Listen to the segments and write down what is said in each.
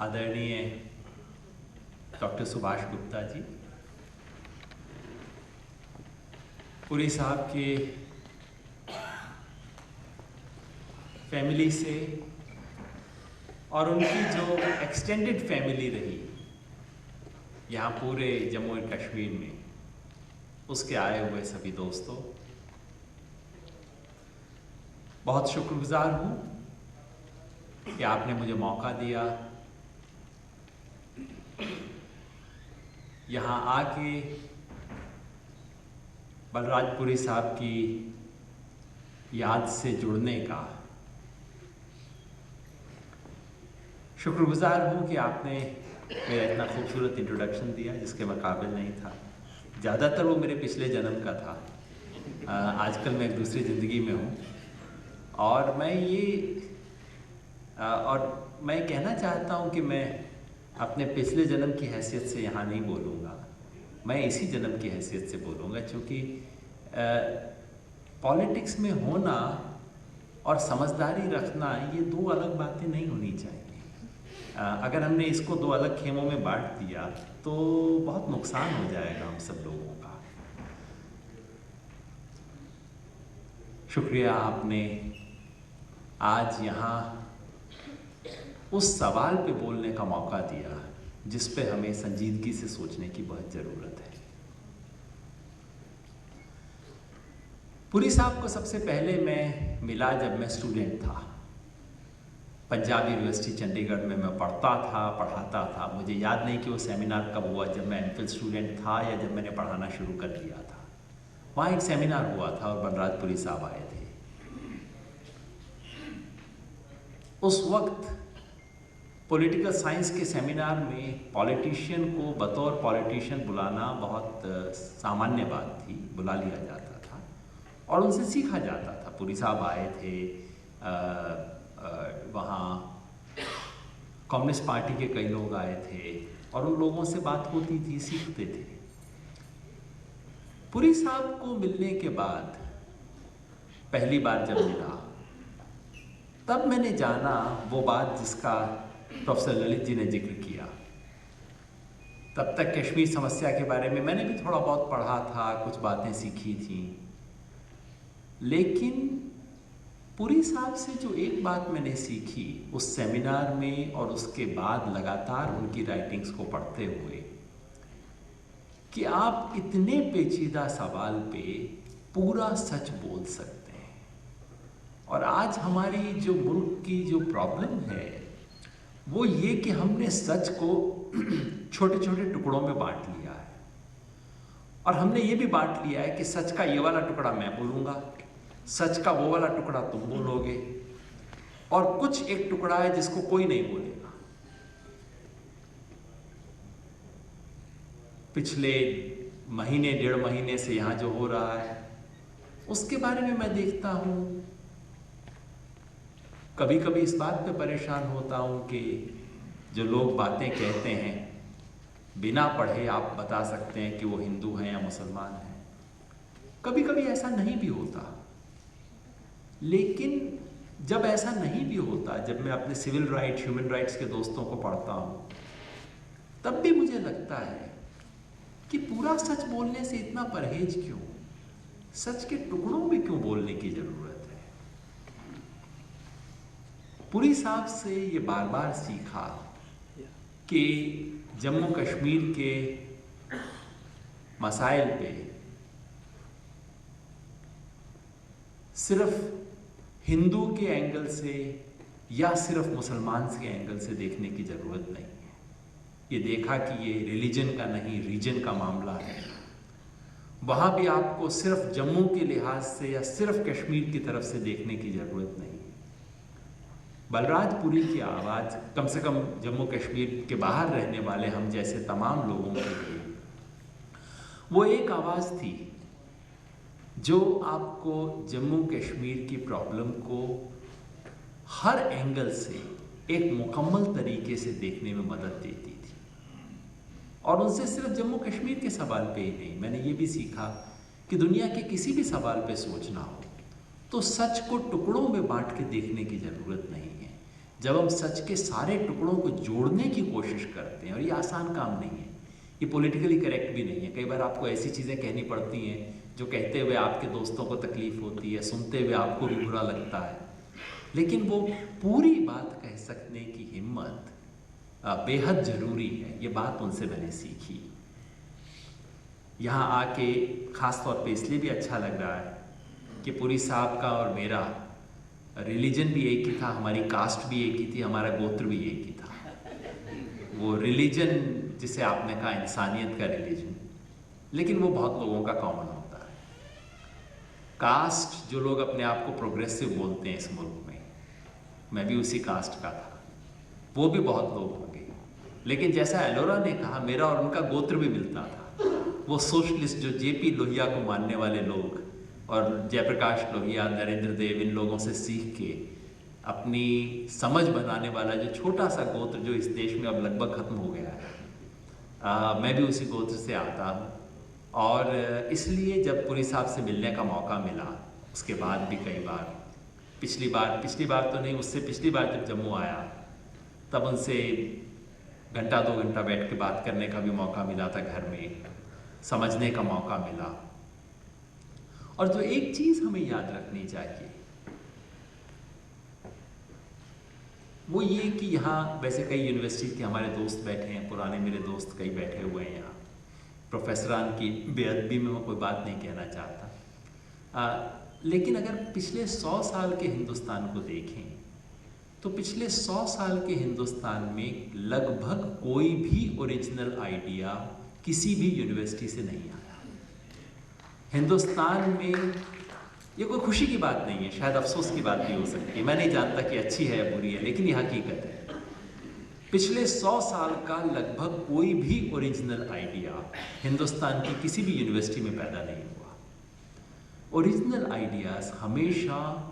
आदरणीय डॉक्टर सुभाष गुप्ता जी, पुरी साहब के फैमिली से और उनकी जो एक्सटेंडेड फैमिली रही यहाँ पूरे जम्मू एंड कश्मीर में, उसके आए हुए सभी दोस्तों, बहुत शुक्रगुजार हूँ कि आपने मुझे मौका दिया यहाँ आके बलराजपुरी साहब की याद से जुड़ने का। शुक्रगुजार हूँ कि आपने मेरा इतना खूबसूरत इंट्रोडक्शन दिया जिसके मैं काबिल नहीं था। ज़्यादातर वो मेरे पिछले जन्म का था। आजकल मैं एक दूसरी ज़िंदगी में हूँ और मैं कहना चाहता हूँ कि मैं अपने पिछले जन्म की हैसियत से यहाँ नहीं बोलूँगा, मैं इसी जन्म की हैसियत से बोलूँगा, क्योंकि पॉलिटिक्स में होना और समझदारी रखना ये दो अलग बातें नहीं होनी चाहिए। अगर हमने इसको दो अलग खेमों में बांट दिया तो बहुत नुकसान हो जाएगा हम सब लोगों का। शुक्रिया, आपने आज यहाँ उस सवाल पे बोलने का मौका दिया जिस पे हमें संजीदगी से सोचने की बहुत ज़रूरत है। पुरी साहब को सबसे पहले मैं मिला जब मैं स्टूडेंट था। पंजाब यूनिवर्सिटी चंडीगढ़ में मैं पढ़ाता था। मुझे याद नहीं कि वो सेमिनार कब हुआ, जब मैं एमफिल स्टूडेंट था या जब मैंने पढ़ाना शुरू कर दिया था। वहाँ एक सेमिनार हुआ था और बलराजपुरी साहब आए थे। उस वक्त पॉलिटिकल साइंस के सेमिनार में पॉलिटिशियन को बतौर पॉलिटिशियन बुलाना बहुत सामान्य बात थी, बुला लिया जाता था और उनसे सीखा जाता था। पुरी साहब आए थे, वहाँ कम्युनिस्ट पार्टी के कई लोग आए थे और उन लोगों से बात होती थी, सीखते थे। पुरी साहब को मिलने के बाद पहली बार जब मिला तब मैंने जाना वो बात जिसका प्रोफेसर ललित जी ने जिक्र किया। तब तक कश्मीर समस्या के बारे में मैंने भी थोड़ा बहुत पढ़ा था, कुछ बातें सीखी थी, लेकिन पुरी साहब से जो एक बात मैंने सीखी उस सेमिनार में और उसके बाद लगातार उनकी राइटिंग्स को पढ़ते हुए, कि आप इतने पेचीदा सवाल पे पूरा सच बोल सकते हैं। और आज हमारी जो मुल्क की जो प्रॉब्लम है वो ये कि हमने सच को छोटे छोटे टुकड़ों में बांट लिया है और हमने ये भी बांट लिया है कि सच का ये वाला टुकड़ा मैं बोलूँगा, सच का वो वाला टुकड़ा तुम बोलोगे, और कुछ एक टुकड़ा है जिसको कोई नहीं बोलेगा। पिछले महीने डेढ़ महीने से यहाँ जो हो रहा है उसके बारे में मैं देखता हूँ, कभी कभी इस बात पे परेशान होता हूँ कि जो लोग बातें कहते हैं बिना पढ़े आप बता सकते हैं कि वो हिंदू हैं या मुसलमान हैं। कभी कभी ऐसा नहीं भी होता, लेकिन जब ऐसा नहीं भी होता, जब मैं अपने सिविल राइट्स ह्यूमन राइट्स के दोस्तों को पढ़ता हूँ, तब भी मुझे लगता है कि पूरा सच बोलने से इतना परहेज क्यों, सच के टुकड़ों में क्यों बोलने की जरूरत है। पुरी साहब से ये बार बार सीखा कि जम्मू कश्मीर के मसाइल पे सिर्फ हिंदू के एंगल से या सिर्फ मुसलमान के एंगल से देखने की ज़रूरत नहीं है। ये देखा कि ये रिलीजन का नहीं, रीजन का मामला है। वहाँ भी आपको सिर्फ जम्मू के लिहाज से या सिर्फ कश्मीर की तरफ से देखने की ज़रूरत नहीं है। बलराजपुरी की आवाज़ कम से कम जम्मू कश्मीर के बाहर रहने वाले हम जैसे तमाम लोगों के लिए वो एक आवाज़ थी जो आपको जम्मू कश्मीर की प्रॉब्लम को हर एंगल से एक मुकम्मल तरीके से देखने में मदद देती थी। और उनसे सिर्फ जम्मू कश्मीर के सवाल पे ही नहीं, मैंने ये भी सीखा कि दुनिया के किसी भी सवाल पे सोचना हो तो सच को टुकड़ों में बांट के देखने की ज़रूरत नहीं है। जब हम सच के सारे टुकड़ों को जोड़ने की कोशिश करते हैं, और ये आसान काम नहीं है, ये पॉलिटिकली करेक्ट भी नहीं है। कई बार आपको ऐसी चीज़ें कहनी पड़ती हैं जो कहते हुए आपके दोस्तों को तकलीफ होती है, सुनते हुए आपको भी बुरा लगता है, लेकिन वो पूरी बात कह सकने की हिम्मत बेहद ज़रूरी है। ये बात उनसे मैंने सीखी। यहाँ आके ख़ास तौर पे इसलिए भी अच्छा लग रहा है कि पुरी साहब का और मेरा रिलीजन भी एक ही था, हमारी कास्ट भी एक ही थी, हमारा गोत्र भी एक ही था। वो रिलीजन जिसे आपने कहा इंसानियत का रिलीजन, लेकिन वो बहुत लोगों का कॉमन होता है। कास्ट जो लोग अपने आप को प्रोग्रेसिव बोलते हैं इस मुल्क में, मैं भी उसी कास्ट का था, वो भी बहुत लोग होंगे। लेकिन जैसा एलोरा ने कहा, मेरा और उनका गोत्र भी मिलता था। वो सोशलिस्ट जो जेपी लोहिया को मानने वाले लोग और जयप्रकाश लोहिया, नरेंद्र देव, इन लोगों से सीख के अपनी समझ बनाने वाला जो छोटा सा गोत्र जो इस देश में अब लगभग खत्म हो गया है, मैं भी उसी गोत्र से आता हूँ। और इसलिए जब पुरी साहब से मिलने का मौका मिला, उसके बाद भी कई बार, पिछली बार तो नहीं, उससे पिछली बार जब जम्मू आया तब उनसे घंटा 2 घंटा बैठ के बात करने का भी मौका मिला था, घर में समझने का मौका मिला। और जो एक चीज़ हमें याद रखनी चाहिए वो ये कि यहाँ वैसे कई यूनिवर्सिटी के हमारे दोस्त बैठे हैं, पुराने मेरे दोस्त कई बैठे हुए हैं यहाँ। प्रोफेसरान की बेअदबी में मैं कोई बात नहीं कहना चाहता, लेकिन अगर पिछले 100 साल के हिंदुस्तान को देखें तो पिछले 100 साल के हिंदुस्तान में लगभग कोई भी ओरिजिनल आइडिया किसी भी यूनिवर्सिटी से नहीं आया। हिंदुस्तान में ये कोई खुशी की बात नहीं है, शायद अफसोस की बात भी हो सकती है, मैं नहीं जानता कि अच्छी है या बुरी है, लेकिन ये हकीकत है। पिछले 100 साल का लगभग कोई भी ओरिजिनल आइडिया हिंदुस्तान की किसी भी यूनिवर्सिटी में पैदा नहीं हुआ। ओरिजिनल आइडियाज हमेशा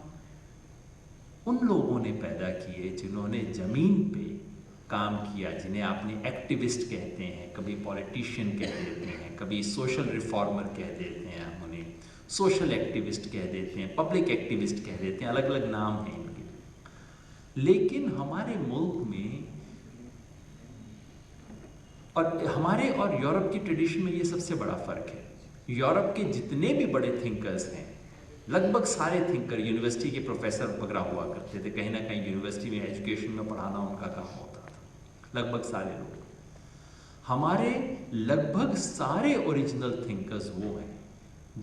उन लोगों ने पैदा किए जिन्होंने ज़मीन पे काम किया, जिन्हें आपने एक्टिविस्ट कहते हैं, कभी पॉलिटिशियन कह देते हैं, कभी सोशल रिफॉर्मर कह देते हैं, हम उन्हें सोशल एक्टिविस्ट कह देते हैं, पब्लिक एक्टिविस्ट कह देते हैं, अलग अलग नाम हैं इनके। लेकिन हमारे मुल्क में और हमारे और यूरोप की ट्रेडिशन में ये सबसे बड़ा फ़र्क है। यूरोप के जितने भी बड़े थिंकर्स हैं, लगभग सारे थिंकर यूनिवर्सिटी के प्रोफेसर वगैरह हुआ करते थे, कहीं ना कहीं यूनिवर्सिटी में एजुकेशन में पढ़ाना उनका काम होता था, लगभग सारे लोग। हमारे लगभग सारे ओरिजिनल थिंकर्स वो हैं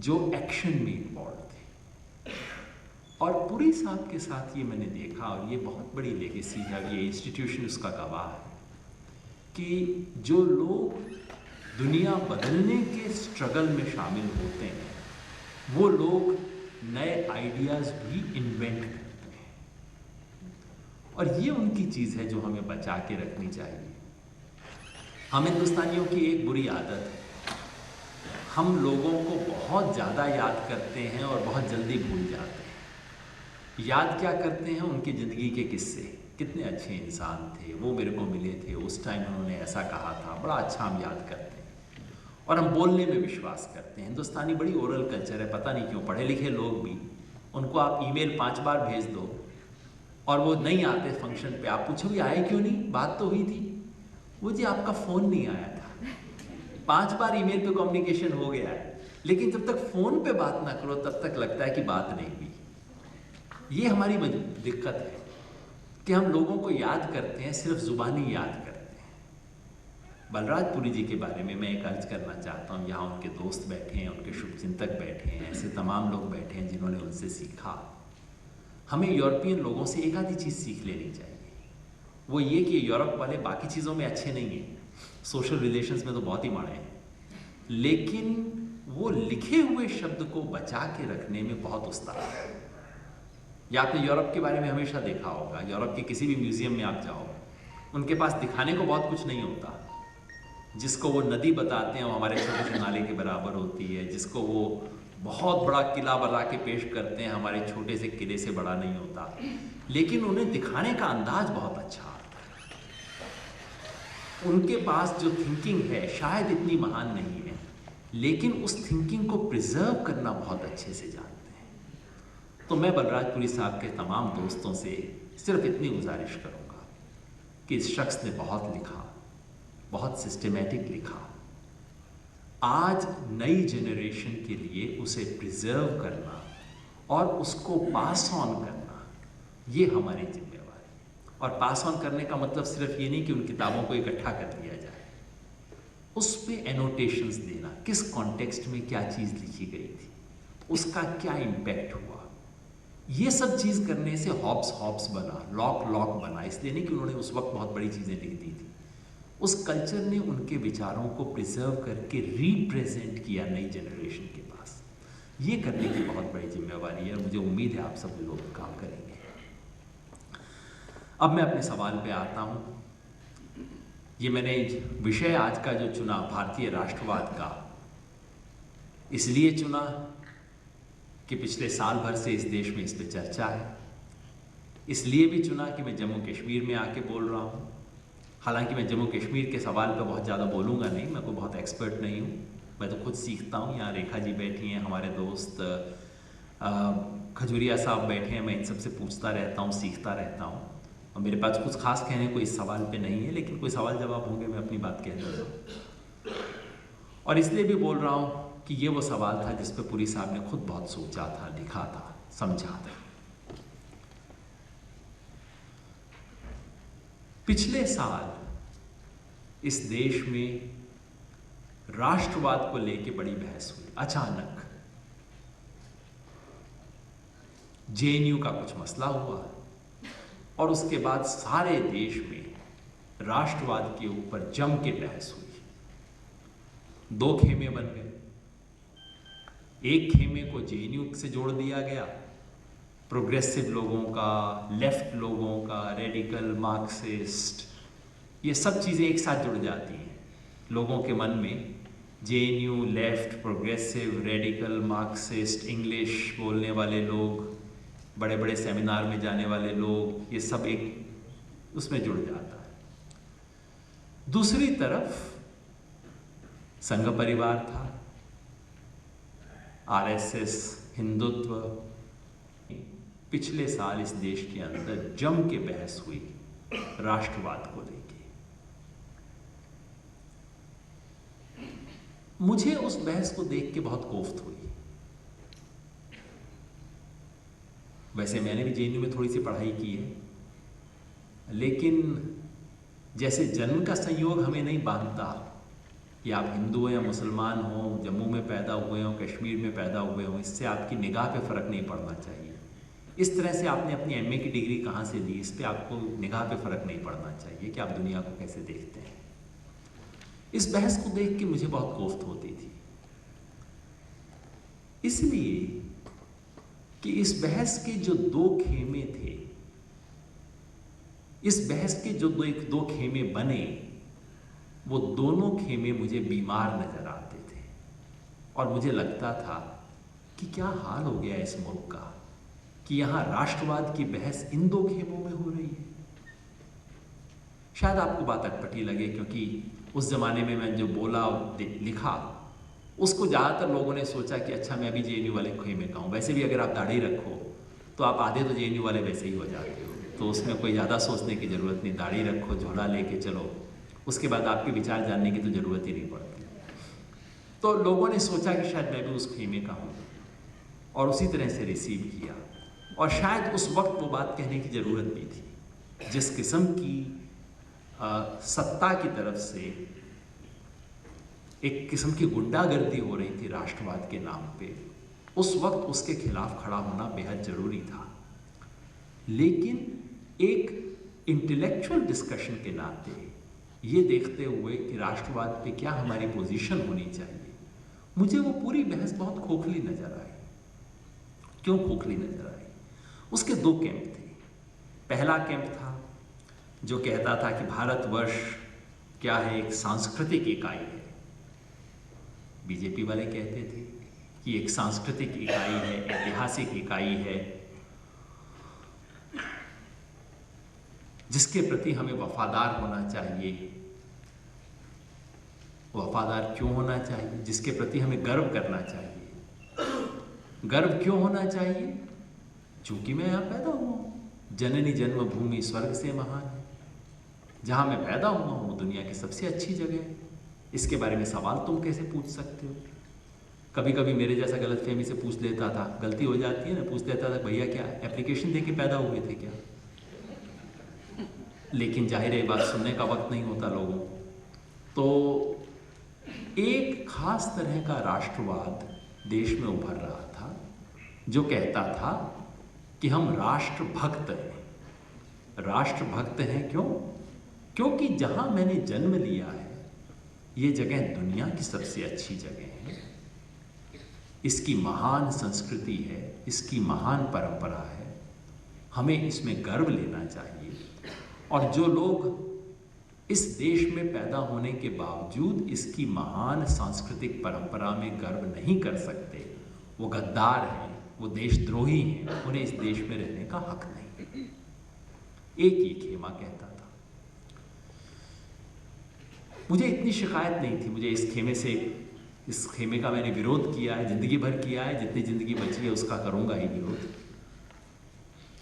जो एक्शन में इन्वॉल्व थे। और पुरी साहब के साथ ये मैंने देखा, और ये बहुत बड़ी लेगेसी है, ये इंस्टीट्यूशन उसका गवाह है, कि जो लोग दुनिया बदलने के स्ट्रगल में शामिल होते हैं वो लोग नए आइडियाज़ भी इन्वेंट करते हैं। और ये उनकी चीज़ है जो हमें बचा के रखनी चाहिए। हम हिंदुस्तानियों की एक बुरी आदत है, हम लोगों को बहुत ज़्यादा याद करते हैं और बहुत जल्दी भूल जाते हैं। याद क्या करते हैं? उनकी ज़िंदगी के किस्से, कितने अच्छे इंसान थे, वो मेरे को मिले थे, उस टाइम उन्होंने ऐसा कहा था, बड़ा अच्छा हम याद करते हैं। और हम बोलने में विश्वास करते हैं। हिंदुस्तानी बड़ी ओरल कल्चर है, पता नहीं क्यों। पढ़े लिखे लोग भी, उनको आप ईमेल 5 बार भेज दो और वो नहीं आते फंक्शन पे, आप पूछोगे आए क्यों नहीं, बात तो हुई थी, वो जी आपका फ़ोन नहीं आया था। 5 बार ईमेल पे कम्युनिकेशन हो गया है, लेकिन जब तक फ़ोन पे बात ना करो तब तक लगता है कि बात नहीं हुई। ये हमारी दिक्कत है कि हम लोगों को याद करते हैं, सिर्फ ज़ुबानी याद करते हैं। बलराज पुरी जी के बारे में मैं एक अर्ज करना चाहता हूँ। यहाँ उनके दोस्त बैठे हैं, उनके शुभचिंतक बैठे हैं, ऐसे तमाम लोग बैठे हैं जिन्होंने उनसे सीखा। हमें यूरोपियन लोगों से एक आधी चीज़ सीख लेनी चाहिए, वो ये कि यूरोप वाले बाकी चीज़ों में अच्छे नहीं हैं, सोशल रिलेशंस में तो बहुत ही माड़े हैं, लेकिन वो लिखे हुए शब्द को बचा के रखने में बहुत उस्ताद है। या आपने यूरोप के बारे में हमेशा देखा होगा, यूरोप के किसी भी म्यूज़ियम में आप जाओ, उनके पास दिखाने को बहुत कुछ नहीं होता। जिसको वो नदी बताते हैं वो हमारे छोटे से नाले के बराबर होती है, जिसको वो बहुत बड़ा किला बना के पेश करते हैं हमारे छोटे से किले से बड़ा नहीं होता, लेकिन उन्हें दिखाने का अंदाज बहुत अच्छा आता है। उनके पास जो थिंकिंग है शायद इतनी महान नहीं है, लेकिन उस थिंकिंग को प्रिजर्व करना बहुत अच्छे से जानते हैं। तो मैं बलराज पुरी साहब के तमाम दोस्तों से सिर्फ इतनी गुजारिश करूँगा कि इस शख्स ने बहुत लिखा, बहुत सिस्टमेटिक लिखा। आज नई जनरेशन के लिए उसे प्रिजर्व करना और उसको पास ऑन करना, ये हमारी जिम्मेवारी है। और पास ऑन करने का मतलब सिर्फ ये नहीं कि उन किताबों को इकट्ठा कर लिया जाए, उस पे एनोटेशंस देना, किस कॉन्टेक्स्ट में क्या चीज़ लिखी गई थी, उसका क्या इम्पैक्ट हुआ। ये सब चीज़ करने से हॉब्स बना, लॉक बना, इसलिए नहीं कि उन्होंने उस वक्त बहुत बड़ी चीज़ें लिख दी थी। उस कल्चर ने उनके विचारों को प्रिजर्व करके रिप्रेजेंट किया नई जनरेशन के पास। ये करने की बहुत बड़ी जिम्मेवारी है, मुझे उम्मीद है आप सब लोग काम करेंगे। अब मैं अपने सवाल पे आता हूँ। ये मैंने विषय आज का जो चुना भारतीय राष्ट्रवाद का, इसलिए चुना कि पिछले साल भर से इस देश में इस पे चर्चा है। इसलिए भी चुना कि मैं जम्मू कश्मीर में आके बोल रहा हूँ। हालांकि मैं जम्मू कश्मीर के सवाल पे बहुत ज़्यादा बोलूँगा नहीं, मैं कोई बहुत एक्सपर्ट नहीं हूँ, मैं तो खुद सीखता हूँ। यहाँ रेखा जी बैठी हैं, हमारे दोस्त खजूरिया साहब बैठे हैं, मैं इन सबसे पूछता रहता हूँ, सीखता रहता हूँ। और मेरे पास कुछ खास कहने को इस सवाल पे नहीं है, लेकिन कोई सवाल जवाब होंगे मैं अपनी बात कह देता हूँ। और इसलिए भी बोल रहा हूँ कि ये वो सवाल था जिस पे पुरी साहब ने खुद बहुत सोचा था, लिखा था, समझा था। पिछले साल इस देश में राष्ट्रवाद को लेके बड़ी बहस हुई। अचानक जेएनयू का कुछ मसला हुआ और उसके बाद सारे देश में राष्ट्रवाद के ऊपर जम के बहस हुई। दो खेमे बन गए। एक खेमे को जेएनयू से जोड़ दिया गया, प्रोग्रेसिव लोगों का, लेफ्ट लोगों का, रेडिकल, मार्क्सिस्ट, ये सब चीज़ें एक साथ जुड़ जाती हैं लोगों के मन में। JNU, left, progressive, radical, Marxist, English बोलने वाले लोग, बड़े बड़े सेमिनार में जाने वाले लोग, ये सब एक उसमें जुड़ जाता है। दूसरी तरफ संघ परिवार था, आरएसएस, हिंदुत्व। पिछले साल इस देश के अंदर जम के बहस हुई राष्ट्रवाद को लेके। मुझे उस बहस को देख के बहुत कोफ्त हुई। वैसे मैंने भी जेएनयू में थोड़ी सी पढ़ाई की है, लेकिन जैसे जन्म का संयोग हमें नहीं बांधता कि आप हिंदू हो या मुसलमान हो, जम्मू में पैदा हुए हो, कश्मीर में पैदा हुए हो, इससे आपकी निगाह पे फ़र्क नहीं पड़ना चाहिए। इस तरह से आपने अपनी एमए की डिग्री कहाँ से ली, इस पे आपको निगाह पे फ़र्क नहीं पड़ना चाहिए कि आप दुनिया को कैसे देखते हैं। इस बहस को देख के मुझे बहुत कोफ्त होती थी, इसलिए कि इस बहस के जो दो खेमे थे, इस बहस के जो दो खेमे बने, वो दोनों खेमे मुझे बीमार नजर आते थे। और मुझे लगता था कि क्या हाल हो गया इस मुल्क का कि यहाँ राष्ट्रवाद की बहस इन दो खेमों में हो रही है। शायद आपको बात अटपटी लगे, क्योंकि उस ज़माने में मैं जो बोला लिखा, उसको ज़्यादातर लोगों ने सोचा कि अच्छा मैं भी जेएनयू वाले खेमे का हूँ। वैसे भी अगर आप दाढ़ी रखो तो आप आधे तो जेएनयू वाले वैसे ही हो जाते हो, तो उसमें कोई ज़्यादा सोचने की ज़रूरत नहीं। दाढ़ी रखो, झोला लेके चलो, उसके बाद आपके विचार जानने की तो ज़रूरत ही नहीं पड़ती। तो लोगों ने सोचा कि शायद मैं भी उस खेमे का हूँ और उसी तरह से रिसीव किया। और शायद उस वक्त वो बात कहने की ज़रूरत भी थी। जिस किस्म की सत्ता की तरफ से एक किस्म की गुंडागर्दी हो रही थी राष्ट्रवाद के नाम पे, उस वक्त उसके खिलाफ खड़ा होना बेहद ज़रूरी था। लेकिन एक इंटेलेक्चुअल डिस्कशन के नाते, ये देखते हुए कि राष्ट्रवाद पे क्या हमारी पोजीशन होनी चाहिए, मुझे वो पूरी बहस बहुत खोखली नज़र आई। क्यों खोखली नज़र आई? उसके दो कैंप थे। पहला कैंप था जो कहता था कि भारतवर्ष क्या है, एक सांस्कृतिक इकाई है। बीजेपी वाले कहते थे कि एक सांस्कृतिक इकाई है, ऐतिहासिक इकाई है, जिसके प्रति हमें वफादार होना चाहिए। वफादार क्यों होना चाहिए? जिसके प्रति हमें गर्व करना चाहिए। गर्व क्यों होना चाहिए? चूंकि मैं यहाँ पैदा हुआ हूँ, जननी जन्मभूमि स्वर्ग से महान है, जहाँ मैं पैदा हुआ हूँ वो दुनिया की सबसे अच्छी जगह है। इसके बारे में सवाल तुम कैसे पूछ सकते हो? कभी कभी मेरे जैसा गलतफहमी से पूछ लेता था, गलती हो जाती है ना, पूछ लेता था भैया क्या एप्लीकेशन दे के पैदा हुए थे क्या? लेकिन जाहिर है बात सुनने का वक्त नहीं होता लोगों को। तो एक खास तरह का राष्ट्रवाद देश में उभर रहा था जो कहता था कि हम राष्ट्रभक्त हैं। राष्ट्रभक्त हैं क्यों? क्योंकि जहां मैंने जन्म लिया है ये जगह दुनिया की सबसे अच्छी जगह है, इसकी महान संस्कृति है, इसकी महान परंपरा है, हमें इसमें गर्व लेना चाहिए। और जो लोग इस देश में पैदा होने के बावजूद इसकी महान सांस्कृतिक परंपरा में गर्व नहीं कर सकते, वो गद्दार हैं, वो देशद्रोही हैं, उन्हें इस देश में रहने का हक नहीं। एक ही खेमा कहता था। मुझे इतनी शिकायत नहीं थी, मुझे इस खेमे का मैंने विरोध किया है, जिंदगी भर किया है, जितनी जिंदगी बची है उसका करूंगा ही विरोध।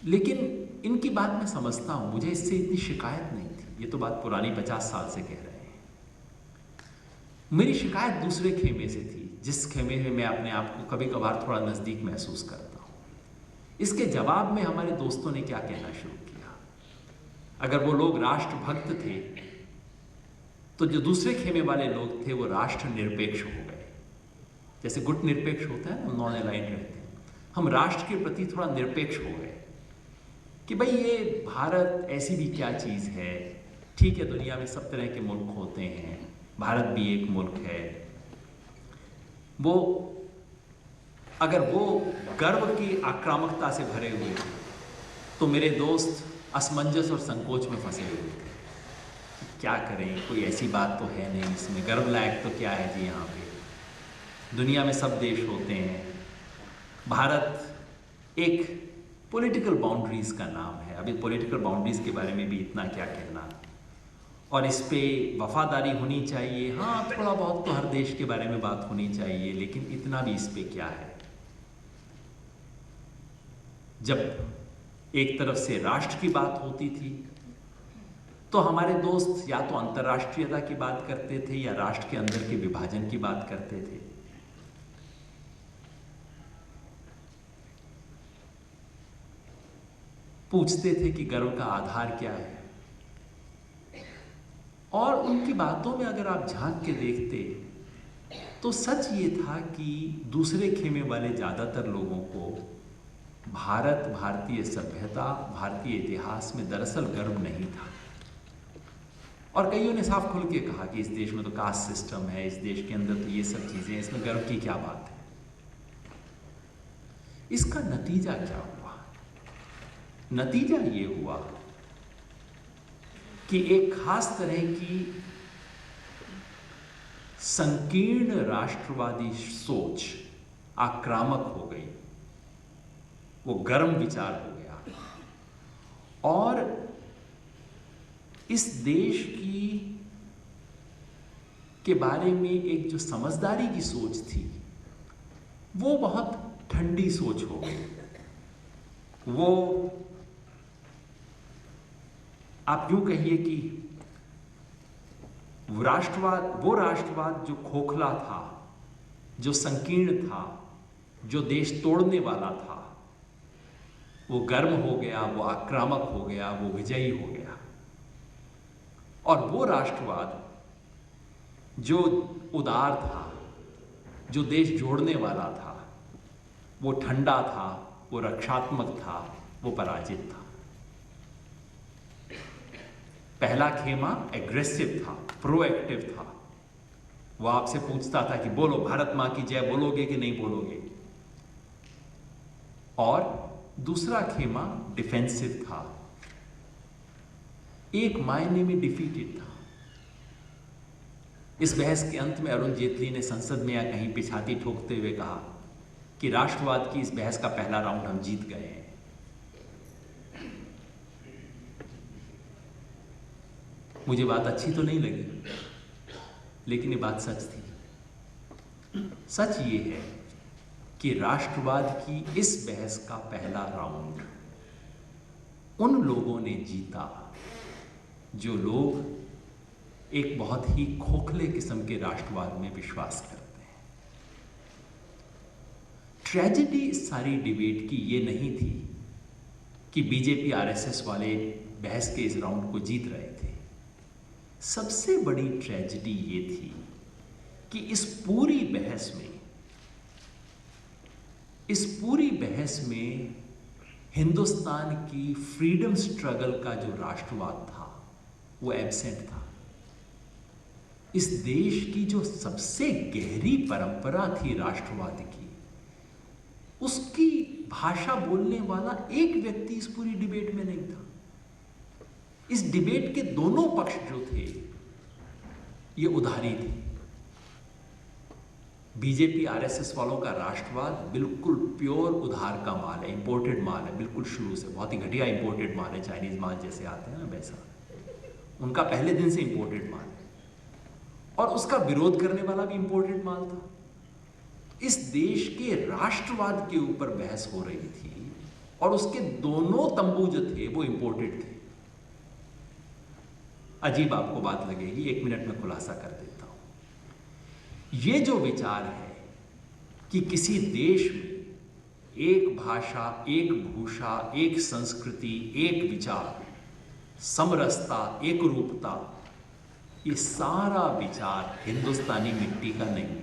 लेकिन इनकी बात मैं समझता हूं, मुझे इससे इतनी शिकायत नहीं थी। ये तो बात पुरानी 50 साल से कह रहे हैं। मेरी शिकायत दूसरे खेमे से थी, जिस खेमे में मैं अपने आप को कभी कभार थोड़ा नजदीक महसूस करता हूं। इसके जवाब में हमारे दोस्तों ने क्या कहना शुरू किया। अगर वो लोग राष्ट्रभक्त थे तो जो दूसरे खेमे वाले लोग थे वो राष्ट्र निरपेक्ष हो गए। जैसे गुट निरपेक्ष होता है ना, नॉन अलाइंड रहते हैं, हम राष्ट्र के प्रति थोड़ा निरपेक्ष हो गए कि भाई ये भारत ऐसी भी क्या चीज़ है, ठीक है दुनिया में सब तरह के मुल्क होते हैं, भारत भी एक मुल्क है। वो अगर वो गर्व की आक्रामकता से भरे हुए थे तो मेरे दोस्त असमंजस और संकोच में फंसे हुए थे। क्या करें, कोई ऐसी बात तो है नहीं, इसमें गर्व लायक तो क्या है जी, यहाँ पे दुनिया में सब देश होते हैं, भारत एक पॉलिटिकल बाउंड्रीज का नाम है। अभी पॉलिटिकल बाउंड्रीज के बारे में भी इतना क्या कहना, और इस पे वफादारी होनी चाहिए। हाँ थोड़ा बहुत तो हर देश के बारे में बात होनी चाहिए, लेकिन इतना भी इस पे क्या है। जब एक तरफ से राष्ट्र की बात होती थी तो हमारे दोस्त या तो अंतर्राष्ट्रीयता की बात करते थे या राष्ट्र के अंदर के विभाजन की बात करते थे। पूछते थे कि गर्व का आधार क्या है। और उनकी बातों में अगर आप झांक के देखते तो सच ये था कि दूसरे खेमे वाले ज़्यादातर लोगों को भारत, भारतीय सभ्यता, भारतीय इतिहास में दरअसल गर्व नहीं था। और कईयों ने साफ खुल के कहा कि इस देश में तो कास्ट सिस्टम है, इस देश के अंदर तो ये सब चीज़ें, इसमें गर्व की क्या बात है। इसका नतीजा क्या हुआ? नतीजा ये हुआ कि एक खास तरह की संकीर्ण राष्ट्रवादी सोच आक्रामक हो गई, वो गर्म विचार हो गया। और इस देश के बारे में एक जो समझदारी की सोच थी वो बहुत ठंडी सोच हो गई। वो आप यूं कहिए कि वो राष्ट्रवाद जो खोखला था, जो संकीर्ण था, जो देश तोड़ने वाला था, वो गर्म हो गया, वो आक्रामक हो गया, वो विजयी हो गया। और वो राष्ट्रवाद जो उदार था, जो देश जोड़ने वाला था, वो ठंडा था, वो रक्षात्मक था, वो पराजित था। पहला खेमा एग्रेसिव था, प्रोएक्टिव था। वो आपसे पूछता था कि बोलो भारत मां की जय, बोलोगे कि नहीं बोलोगे। और दूसरा खेमा डिफेंसिव था, एक मायने में डिफीटेड था। इस बहस के अंत में अरुण जेटली ने संसद में या कहीं पे छाती ठोकते हुए कहा कि राष्ट्रवाद की इस बहस का पहला राउंड हम जीत गए हैं। मुझे बात अच्छी तो नहीं लगी, लेकिन ये बात सच थी। सच ये है कि राष्ट्रवाद की इस बहस का पहला राउंड उन लोगों ने जीता जो लोग एक बहुत ही खोखले किस्म के राष्ट्रवाद में विश्वास करते हैं। ट्रेजेडी इस सारी डिबेट की ये नहीं थी कि बीजेपी आरएसएस वाले बहस के इस राउंड को जीत रहे थे। सबसे बड़ी ट्रेजेडी ये थी कि इस पूरी बहस में हिंदुस्तान की फ्रीडम स्ट्रगल का जो राष्ट्रवाद था वो एब्सेंट था। इस देश की जो सबसे गहरी परंपरा थी राष्ट्रवाद की, उसकी भाषा बोलने वाला एक व्यक्ति इस पूरी डिबेट में नहीं था। इस डिबेट के दोनों पक्ष जो थे ये उधारी थे। बीजेपी आरएसएस वालों का राष्ट्रवाद बिल्कुल प्योर उधार का माल है, इंपोर्टेड माल है, बिल्कुल शुरू से बहुत ही घटिया इंपोर्टेड माल है, चाइनीज माल जैसे आते हैं ना वैसा, उनका पहले दिन से इंपोर्टेड माल है। और उसका विरोध करने वाला भी इंपोर्टेड माल था। इस देश के राष्ट्रवाद के ऊपर बहस हो रही थी और उसके दोनों तंबू जो थे वो इंपोर्टेड थे। अजीब आपको बात लगेगी, 1 मिनट में खुलासा कर देता हूं। ये जो विचार है कि किसी देश में एक भाषा, एक भूषा, एक संस्कृति, एक विचार, समरसता, एक रूपता, ये सारा विचार हिंदुस्तानी मिट्टी का नहीं है।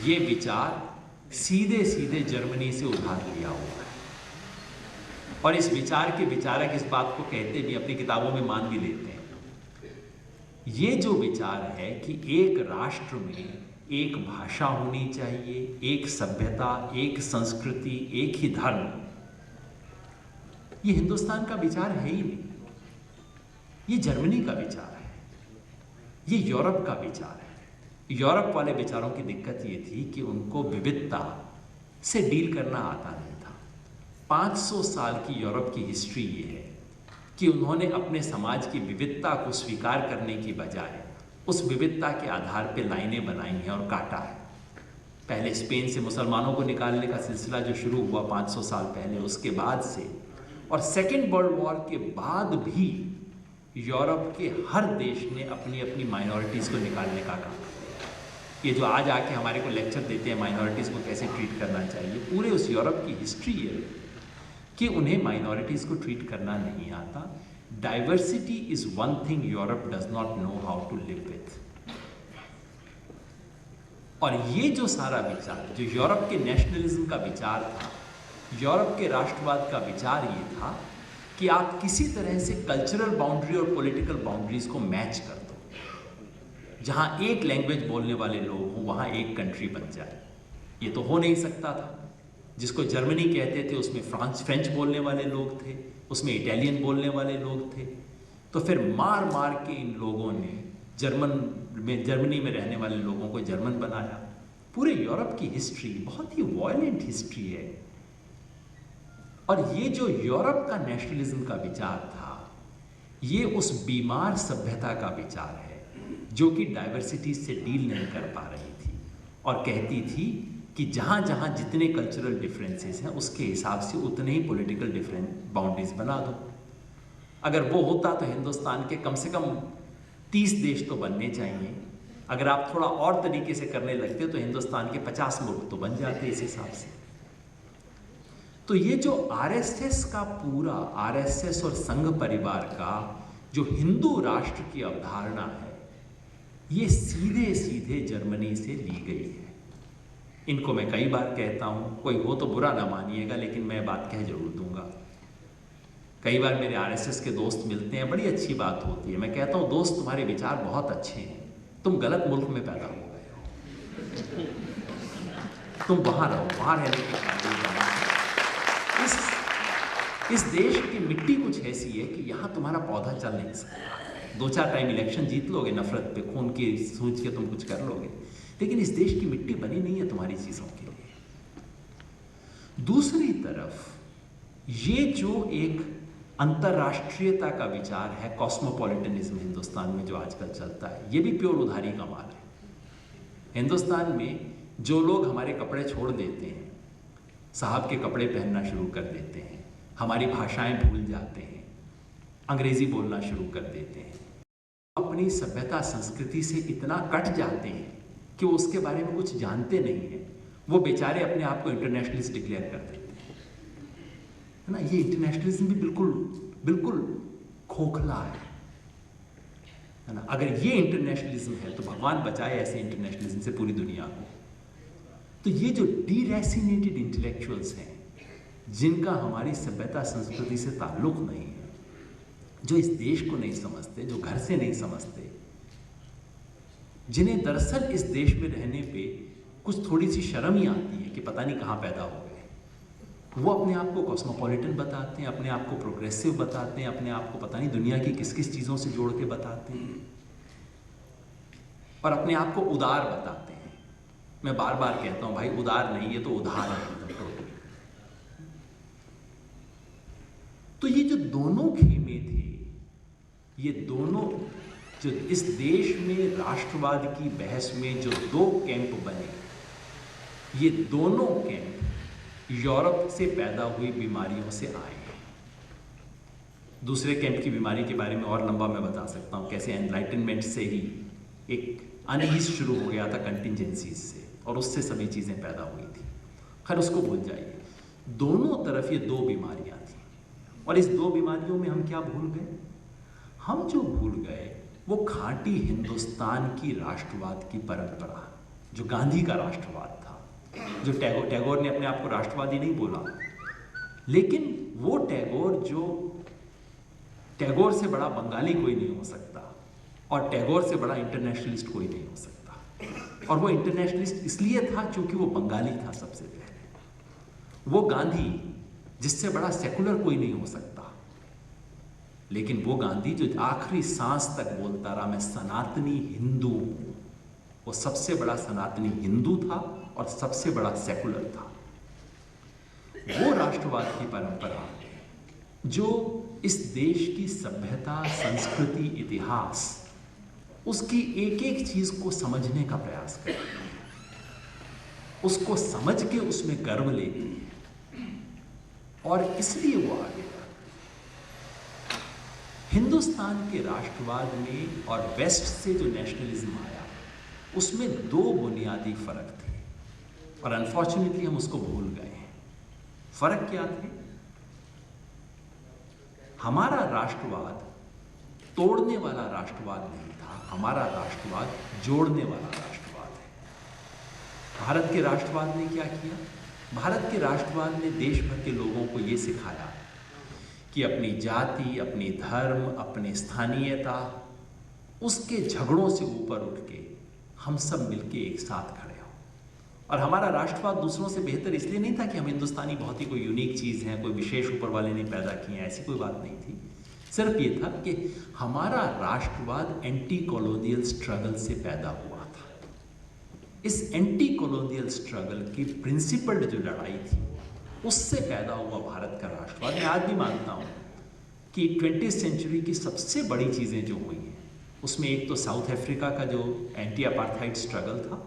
ये विचार सीधे सीधे जर्मनी से उधार लिया हुआ है। और इस विचार के विचारक इस बात को कहते भी, अपनी किताबों में मान भी लेते हैं। ये जो विचार है कि एक राष्ट्र में एक भाषा होनी चाहिए, एक सभ्यता, एक संस्कृति, एक ही धर्म, ये हिंदुस्तान का विचार है ही नहीं। ये जर्मनी का विचार है, ये यूरोप का विचार है। यूरोप वाले विचारों की दिक्कत ये थी कि उनको विविधता से डील करना आता नहीं था। 500 साल की यूरोप की हिस्ट्री ये है कि उन्होंने अपने समाज की विविधता को स्वीकार करने की बजाय उस विविधता के आधार पर लाइनें बनाई हैं और काटा है। पहले स्पेन से मुसलमानों को निकालने का सिलसिला जो शुरू हुआ 500 साल पहले, उसके बाद से, और सेकेंड वर्ल्ड वॉर के बाद भी यूरोप के हर देश ने अपनी अपनी माइनॉरिटीज़ को निकालने का काम किया। ये जो आज आके हमारे को लेक्चर देते हैं माइनॉरिटीज़ को कैसे ट्रीट करना चाहिए, पूरे उस यूरोप की हिस्ट्री है कि उन्हें माइनॉरिटीज़ को ट्रीट करना नहीं आता। Diversity is one thing Europe does not know how to live with. और ये जो सारा विचार, जो यूरोप के नेशनलिज्म का विचार था, यूरोप के राष्ट्रवाद का विचार ये था कि आप किसी तरह से कल्चरल बाउंड्री और पॉलिटिकल बाउंड्रीज को मैच कर दो। जहां एक लैंग्वेज बोलने वाले लोग हों वहां एक कंट्री बन जाए। ये तो हो नहीं सकता था। जिसको जर्मनी कहते थे उसमें फ्रेंच बोलने वाले लोग थे, उसमें इटालियन बोलने वाले लोग थे। तो फिर मार मार के इन लोगों ने जर्मनी में रहने वाले लोगों को जर्मन बनाया। पूरे यूरोप की हिस्ट्री बहुत ही वॉयलेंट हिस्ट्री है। और ये जो यूरोप का नेशनलिज्म का विचार था, ये उस बीमार सभ्यता का विचार है जो कि डाइवर्सिटी से डील नहीं कर पा रही थी और कहती थी कि जहाँ जहाँ जितने कल्चरल डिफरेंसेस हैं उसके हिसाब से उतने ही पॉलिटिकल बाउंड्रीज बना दो। अगर वो होता तो हिंदुस्तान के कम से कम 30 देश तो बनने चाहिए। अगर आप थोड़ा और तरीके से करने लगते तो हिंदुस्तान के 50 मुल्क तो बन जाते इस हिसाब से। तो ये जो आरएसएस का पूरा, आरएसएस और संघ परिवार का जो हिंदू राष्ट्र की अवधारणा है, ये सीधे सीधे जर्मनी से ली गई है। इनको मैं कई बार कहता हूँ, कोई हो तो बुरा ना मानिएगा, लेकिन मैं बात कह जरूर दूंगा। कई बार मेरे आरएसएस के दोस्त मिलते हैं, बड़ी अच्छी बात होती है। मैं कहता हूँ दोस्त तुम्हारे विचार बहुत अच्छे हैं, तुम गलत मुल्क में पैदा हो गए हो, तुम वहाँ रहो, वहाँ रहने के इस देश की मिट्टी कुछ ऐसी है कि यहाँ तुम्हारा पौधा चल नहीं सकता। 2-4 टाइम इलेक्शन जीत लोगे, नफरत पे खून की सूझ के तुम कुछ कर लोगे, लेकिन इस देश की मिट्टी बनी नहीं है तुम्हारी चीज़ों के लिए। दूसरी तरफ ये जो एक अंतर्राष्ट्रीयता का विचार है, कॉस्मोपॉलिटनिज्म हिंदुस्तान में जो आजकल चलता है, ये भी प्योर उधारी का माल है। हिंदुस्तान में जो लोग हमारे कपड़े छोड़ देते हैं, साहब के कपड़े पहनना शुरू कर देते हैं, हमारी भाषाएं भूल जाते हैं, अंग्रेजी बोलना शुरू कर देते हैं, अपनी सभ्यता संस्कृति से इतना कट जाते हैं कि वो उसके बारे में कुछ जानते नहीं हैं। वो बेचारे अपने आप को इंटरनेशनलिस्ट डिक्लेयर कर देते हैं, है ना। ये इंटरनेशनलिज्म भी बिल्कुल बिल्कुल खोखला है ना। अगर ये इंटरनेशनलिज्म है तो भगवान बचाए ऐसे इंटरनेशनलिज्म से पूरी दुनिया को। तो ये जो डीरेसिनेटेड इंटेलेक्चुअल्स हैं, जिनका हमारी सभ्यता संस्कृति से ताल्लुक नहीं है, जो इस देश को नहीं समझते, जो घर से नहीं समझते, जिन्हें दरअसल इस देश में रहने पे कुछ थोड़ी सी शर्म ही आती है कि पता नहीं कहाँ पैदा हो गए, वो अपने आप को कॉस्मोपॉलिटन बताते हैं, अपने आप को प्रोग्रेसिव बताते हैं, अपने आप को पता नहीं दुनिया की किस किस चीज़ों से जोड़ के बताते हैं, और अपने आप को उदार बताते हैं। मैं बार बार कहता हूँ भाई, उदार नहीं, ये तो उधार है टोटल। तो ये जो दोनों खेमे थे, ये दोनों जो इस देश में राष्ट्रवाद की बहस में जो दो कैंप बने, ये दोनों कैंप यूरोप से पैदा हुई बीमारियों से आए हैं। दूसरे कैंप की बीमारी के बारे में और लंबा मैं बता सकता हूँ, कैसे एनलाइटनमेंट से ही एक अनईज शुरू हो गया था कंटिजेंसीज से, और उससे सभी चीज़ें पैदा हुई थी। खैर उसको भूल जाइए। दोनों तरफ ये दो बीमारियाँ थी, और इस दो बीमारियों में हम क्या भूल गए? हम जो भूल गए वो खांटी हिंदुस्तान की राष्ट्रवाद की परंपरा, जो गांधी का राष्ट्रवाद था, जो टैगोर ने अपने आप को राष्ट्रवादी नहीं बोला, लेकिन वो टैगोर से बड़ा बंगाली कोई नहीं हो सकता, और टैगोर से बड़ा इंटरनेशनलिस्ट कोई नहीं हो सकता। और वो इंटरनेशनलिस्ट इसलिए था क्योंकि वो बंगाली था सबसे पहले। वो गांधी जिससे बड़ा सेकुलर कोई नहीं हो सकता, लेकिन वो गांधी जो आखिरी सांस तक बोलता रहा मैं सनातनी हिंदू हूं, वो सबसे बड़ा सनातनी हिंदू था और सबसे बड़ा सेकुलर था। वो राष्ट्रवाद की परंपरा जो इस देश की सभ्यता, संस्कृति, इतिहास, उसकी एक एक चीज को समझने का प्रयास करती है, उसको समझ के उसमें गर्व लेती है, और इसलिए वो आगे बढ़ती है। हिंदुस्तान के राष्ट्रवाद में और वेस्ट से जो नेशनलिज्म आया, उसमें दो बुनियादी फर्क थे, और अनफॉर्चुनेटली हम उसको भूल गए हैं। फर्क क्या थे? हमारा राष्ट्रवाद तोड़ने वाला राष्ट्रवाद नहीं था, हमारा राष्ट्रवाद जोड़ने वाला राष्ट्रवाद है। भारत के राष्ट्रवाद ने क्या किया? भारत के राष्ट्रवाद ने देश भर के लोगों को ये सिखाया कि अपनी जाति, अपनी धर्म, अपनी स्थानीयता, उसके झगड़ों से ऊपर उठ के हम सब मिलके एक साथ खड़े हों। और हमारा राष्ट्रवाद दूसरों से बेहतर इसलिए नहीं था कि हम हिंदुस्तानी बहुत ही कोई यूनिक चीज़ हैं, कोई विशेष ऊपर वाले ने पैदा किए हैं, ऐसी कोई बात नहीं थी। सिर्फ ये था कि हमारा राष्ट्रवाद एंटी कॉलोनियल स्ट्रगल से पैदा हुआ था। इस एंटी कॉलोनियल स्ट्रगल की प्रिंसिपल्ड जो लड़ाई थी, उससे पैदा हुआ भारत का राष्ट्रवाद। मैं आज भी मानता हूँ कि 20th सेंचुरी की सबसे बड़ी चीज़ें जो हुई हैं, उसमें एक तो साउथ अफ्रीका का जो एंटी अपार्थाइड स्ट्रगल था,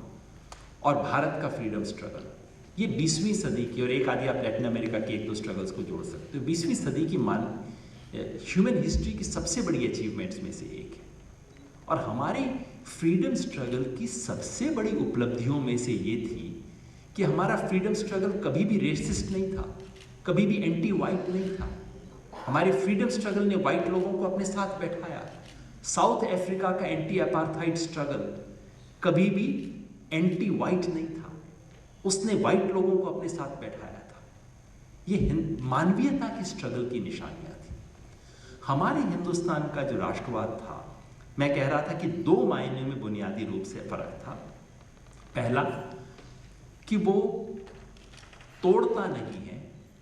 और भारत का फ्रीडम स्ट्रगल। ये 20वीं सदी की, और एक आदि आप लैटिन अमेरिका की एक दो स्ट्रगल्स को जोड़ सकते हो, 20वीं सदी की ह्यूमन हिस्ट्री की सबसे बड़ी अचीवमेंट्स में से एक है। और हमारी फ्रीडम स्ट्रगल की सबसे बड़ी उपलब्धियों में से ये थी कि हमारा फ्रीडम स्ट्रगल कभी भी रेसिस्ट नहीं था, कभी भी एंटी वाइट नहीं था। हमारे फ्रीडम स्ट्रगल ने वाइट लोगों को अपने साथ बैठाया। साउथ अफ्रीका का एंटी अपार्थाइड स्ट्रगल कभी भी एंटी वाइट नहीं था, उसने वाइट लोगों को अपने साथ बैठाया था। ये मानवीयता की स्ट्रगल की निशानियां थी। हमारे हिंदुस्तान का जो राष्ट्रवाद था, मैं कह रहा था कि दो मायने में बुनियादी रूप से फर्क था। पहला कि वो तोड़ता नहीं है,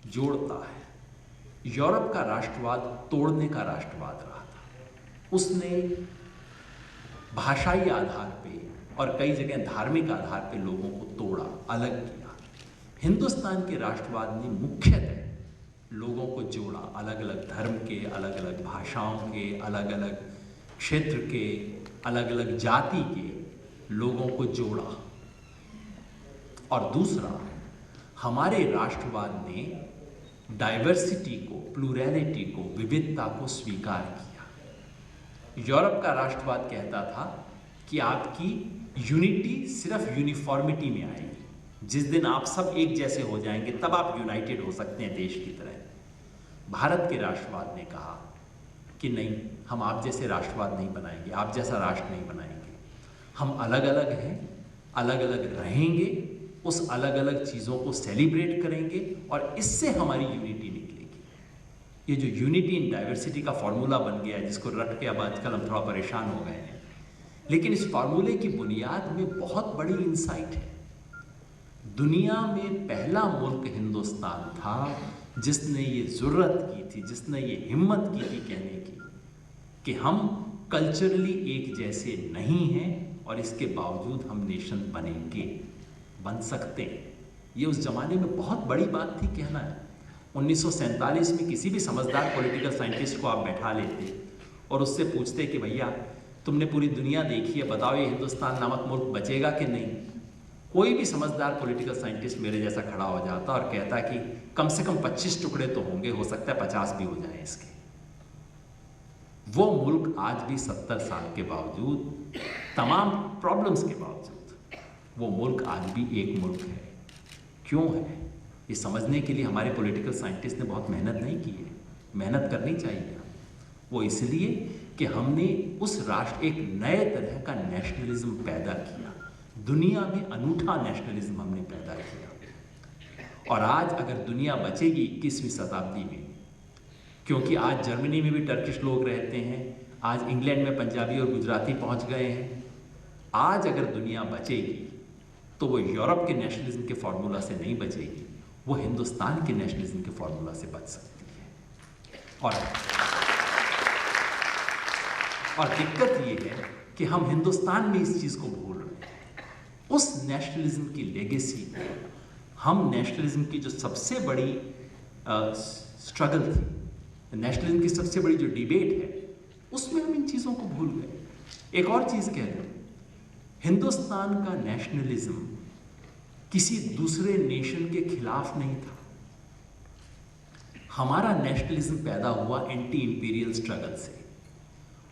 जोड़ता है। यूरोप का राष्ट्रवाद तोड़ने का राष्ट्रवाद रहा था। उसने भाषाई आधार पे और कई जगह धार्मिक आधार पे लोगों को तोड़ा, अलग किया। हिंदुस्तान के राष्ट्रवाद ने मुख्यतः लोगों को जोड़ा, अलग अलग धर्म के, अलग अलग भाषाओं के, अलग अलग क्षेत्र के, अलग अलग जाति के लोगों को जोड़ा। और दूसरा, हमारे राष्ट्रवाद ने डाइवर्सिटी को, प्लूरैलिटी को, विविधता को स्वीकार किया। यूरोप का राष्ट्रवाद कहता था कि आपकी यूनिटी सिर्फ यूनिफॉर्मिटी में आएगी। जिस दिन आप सब एक जैसे हो जाएंगे तब आप यूनाइटेड हो सकते हैं देश की तरह। भारत के राष्ट्रवाद ने कहा कि नहीं, हम आप जैसे राष्ट्रवाद नहीं बनाएंगे, आप जैसा राष्ट्र नहीं बनाएंगे। हम अलग अलग हैं, अलग अलग रहेंगे, उस अलग अलग चीज़ों को सेलिब्रेट करेंगे और इससे हमारी यूनिटी निकलेगी। ये जो यूनिटी इन डाइवर्सिटी का फॉर्मूला बन गया है, जिसको रट के अब आजकल हम थोड़ा परेशान हो गए हैं, लेकिन इस फॉर्मूले की बुनियाद में बहुत बड़ी इंसाइट है। दुनिया में पहला मुल्क हिंदुस्तान था जिसने ये ज़रूरत की थी, जिसने ये हिम्मत की थी कहने की कि हम कल्चरली एक जैसे नहीं हैं और इसके बावजूद हम नेशन बनेंगे, बन सकते हैं। ये उस ज़माने में बहुत बड़ी बात थी कहना है। 1947 में किसी भी समझदार पॉलिटिकल साइंटिस्ट को आप बैठा लेते और उससे पूछते कि भैया तुमने पूरी दुनिया देखी है, बताओ ये हिंदुस्तान नामक मुल्क बचेगा कि नहीं। कोई भी समझदार पॉलिटिकल साइंटिस्ट मेरे जैसा खड़ा हो जाता और कहता कि कम से कम 25 टुकड़े तो होंगे, हो सकता है 50 भी हो जाए इसके। वो मुल्क आज भी 70 साल के बावजूद, तमाम प्रॉब्लम्स के बावजूद, वो मुल्क आज भी एक मुल्क है। क्यों है? ये समझने के लिए हमारे पॉलिटिकल साइंटिस्ट ने बहुत मेहनत नहीं की है। मेहनत करनी चाहिए। वो इसलिए कि हमने उस राष्ट्र, एक नए तरह का नेशनलिज्म पैदा किया, दुनिया में अनूठा नेशनलिज्म हमने पैदा किया। और आज अगर दुनिया बचेगी 21वीं शताब्दी में, क्योंकि आज जर्मनी में भी टर्किश लोग रहते हैं, आज इंग्लैंड में पंजाबी और गुजराती पहुंच गए हैं, आज अगर दुनिया बचेगी तो वो यूरोप के नेशनलिज्म के फॉर्मूला से नहीं बचेगी, वो हिंदुस्तान के नेशनलिज्म के फॉर्मूला से बच सकती है। और दिक्कत ये है कि हम हिंदुस्तान में इस चीज़ को भूल रहे हैं। उस नेशनलिज्म की लेगेसी, हम नेशनलिज्म की जो सबसे बड़ी स्ट्रगल थी, नेशनलिज्म की सबसे बड़ी जो डिबेट है, उसमें हम इन चीज़ों को भूल गए। एक और चीज़ कह दूं, हिंदुस्तान का नेशनलिज्म किसी दूसरे नेशन के खिलाफ नहीं था। हमारा नेशनलिज्म पैदा हुआ एंटी इंपीरियल स्ट्रगल से,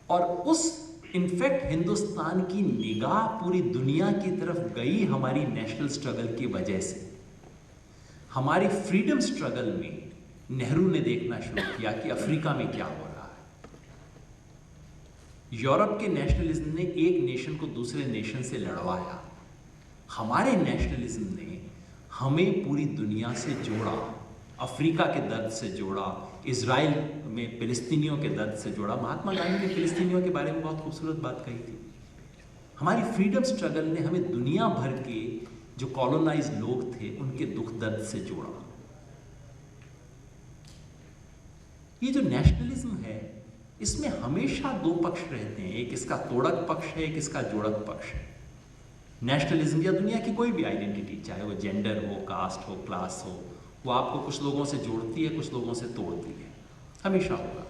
और उस इनफैक्ट हिंदुस्तान की निगाह पूरी दुनिया की तरफ गई हमारी नेशनल स्ट्रगल की वजह से। हमारी फ्रीडम स्ट्रगल में नेहरू ने देखना शुरू किया कि अफ्रीका में क्या हो रहा है। यूरोप के नेशनलिज्म ने एक नेशन को दूसरे नेशन से लड़वाया, हमारे नेशनलिज्म ने हमें पूरी दुनिया से जोड़ा, अफ्रीका के दर्द से जोड़ा, इजराइल में फिलिस्तीनियों के दर्द से जोड़ा। महात्मा गांधी ने फिलिस्तीनियों के बारे में बहुत खूबसूरत बात कही थी। हमारी फ्रीडम स्ट्रगल ने हमें दुनिया भर के जो कॉलोनाइज लोग थे उनके दुख दर्द से जोड़ा। ये जो नेशनलिज्म है, इसमें हमेशा दो पक्ष रहते हैं, एक इसका तोड़क पक्ष है, एक इसका जोड़क पक्ष है। नेशनलिज्म या दुनिया की कोई भी आइडेंटिटी, चाहे वो जेंडर हो, कास्ट हो, क्लास हो, वो आपको कुछ लोगों से जोड़ती है, कुछ लोगों से तोड़ती है, हमेशा होगा।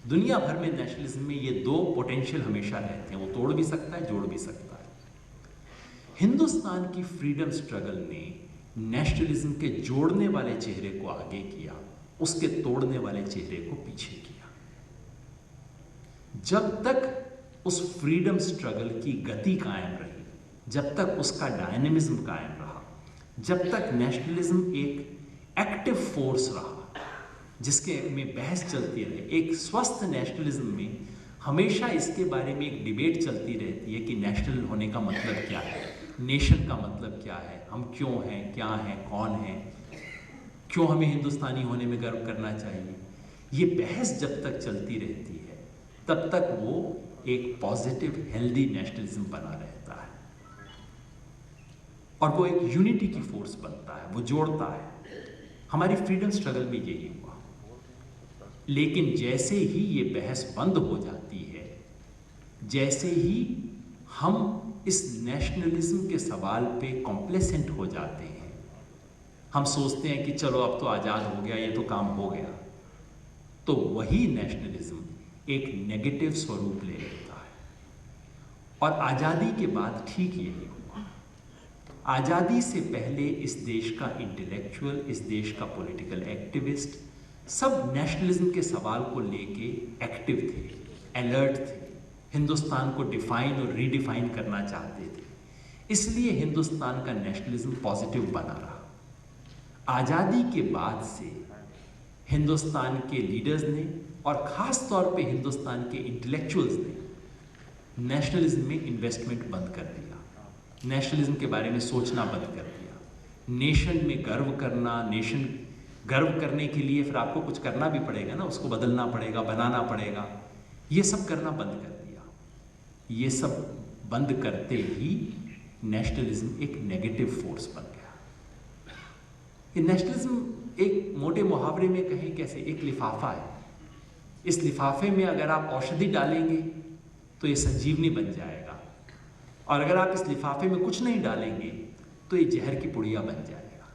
दुनिया भर में नेशनलिज्म में ये दो पोटेंशियल हमेशा रहते हैं, वो तोड़ भी सकता है, जोड़ भी सकता है। हिंदुस्तान की फ्रीडम स्ट्रगल ने नेशनलिज्म के जोड़ने वाले चेहरे को आगे किया, उसके तोड़ने वाले चेहरे को पीछे किया। जब तक उस फ्रीडम स्ट्रगल की गति कायम रही, जब तक उसका डायनेमिज्म कायम रहा, जब तक नेशनलिज्म एक एक्टिव फोर्स रहा जिसके में बहस चलती रहे, एक स्वस्थ नेशनलिज्म में हमेशा इसके बारे में एक डिबेट चलती रहती है कि नेशनल होने का मतलब क्या है, नेशन का मतलब क्या है, हम क्यों हैं, क्या हैं, कौन हैं, क्यों हमें हिंदुस्तानी होने में गर्व करना चाहिए। ये बहस जब तक चलती रहती है तब तक वो एक पॉजिटिव हेल्दी नेशनलिज्म बना रहता है और वो एक यूनिटी की फोर्स बनता है, वो जोड़ता है। हमारी फ्रीडम स्ट्रगल में यही हुआ। लेकिन जैसे ही ये बहस बंद हो जाती है, जैसे ही हम इस नेशनलिज्म के सवाल पे कॉम्प्लेसेंट हो जाते हैं, हम सोचते हैं कि चलो अब तो आज़ाद हो गया, ये तो काम हो गया, तो वही नेशनलिज्म एक नेगेटिव स्वरूप ले लेता है। और आज़ादी के बाद ठीक यही हुआ। आज़ादी से पहले इस देश का इंटेलेक्चुअल, इस देश का पॉलिटिकल एक्टिविस्ट, सब नेशनलिज्म के सवाल को लेके एक्टिव थे, अलर्ट थे, हिंदुस्तान को डिफाइन और रीडिफाइन करना चाहते थे। इसलिए हिंदुस्तान का नेशनलिज्म पॉजिटिव बना रहा। आज़ादी के बाद से हिंदुस्तान के लीडर्स ने और ख़ास तौर पे हिंदुस्तान के इंटेलेक्चुअल्स ने नेशनलिज्म में इन्वेस्टमेंट बंद कर दिया, नेशनलिज्म के बारे में सोचना बंद कर दिया। नेशन में गर्व करना, नेशन गर्व करने के लिए फिर आपको कुछ करना भी पड़ेगा ना, उसको बदलना पड़ेगा, बनाना पड़ेगा, ये सब करना बंद कर दिया। ये सब बंद करते ही नेशनलिज्म एक नेगेटिव फोर्स बन गया। ये नेशनलिज्म एक मोटे मुहावरे में कहें कैसे, एक लिफाफा है। इस लिफाफे में अगर आप औषधि डालेंगे तो ये संजीवनी बन जाएगा, और अगर आप इस लिफाफे में कुछ नहीं डालेंगे तो ये जहर की पुड़िया बन जाएगा।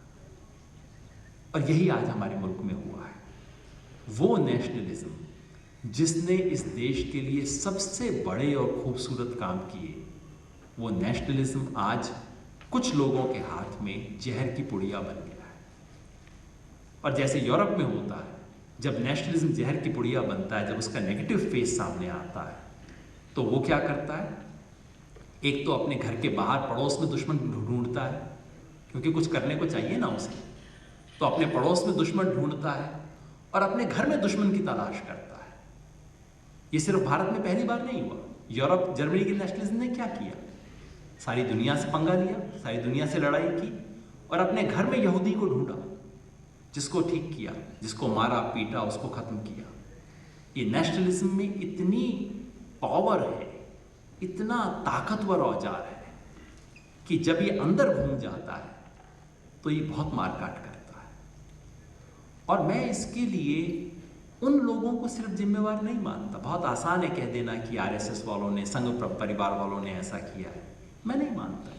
और यही आज हमारे मुल्क में हुआ है। वो नेशनलिज्म जिसने इस देश के लिए सबसे बड़े और खूबसूरत काम किए, वो नेशनलिज्म आज कुछ लोगों के हाथ में जहर की पुड़िया बन गया है। और जैसे यूरोप में होता है, जब नेशनलिज्म जहर की पुड़िया बनता है, जब उसका नेगेटिव फेस सामने आता है, तो वो क्या करता है, एक तो अपने घर के बाहर पड़ोस में दुश्मन ढूंढता है, क्योंकि कुछ करने को चाहिए ना उसे, तो अपने पड़ोस में दुश्मन ढूंढता है और अपने घर में दुश्मन की तलाश करता है। ये सिर्फ भारत में पहली बार नहीं हुआ। यूरोप, जर्मनी के नेशनलिज्म ने क्या किया, सारी दुनिया से पंगा लिया, सारी दुनिया से लड़ाई की और अपने घर में यहूदी को ढूंढा, जिसको ठीक किया, जिसको मारा पीटा, उसको खत्म किया। ये नेशनलिज्म में इतनी पावर है, इतना ताकतवर औजार है कि जब ये अंदर घूम जाता है तो ये बहुत मारकाट करता है। और मैं इसके लिए उन लोगों को सिर्फ जिम्मेवार नहीं मानता। बहुत आसान है कह देना कि आरएसएस वालों ने, संघ परिवार वालों ने ऐसा किया है। मैं नहीं मानता।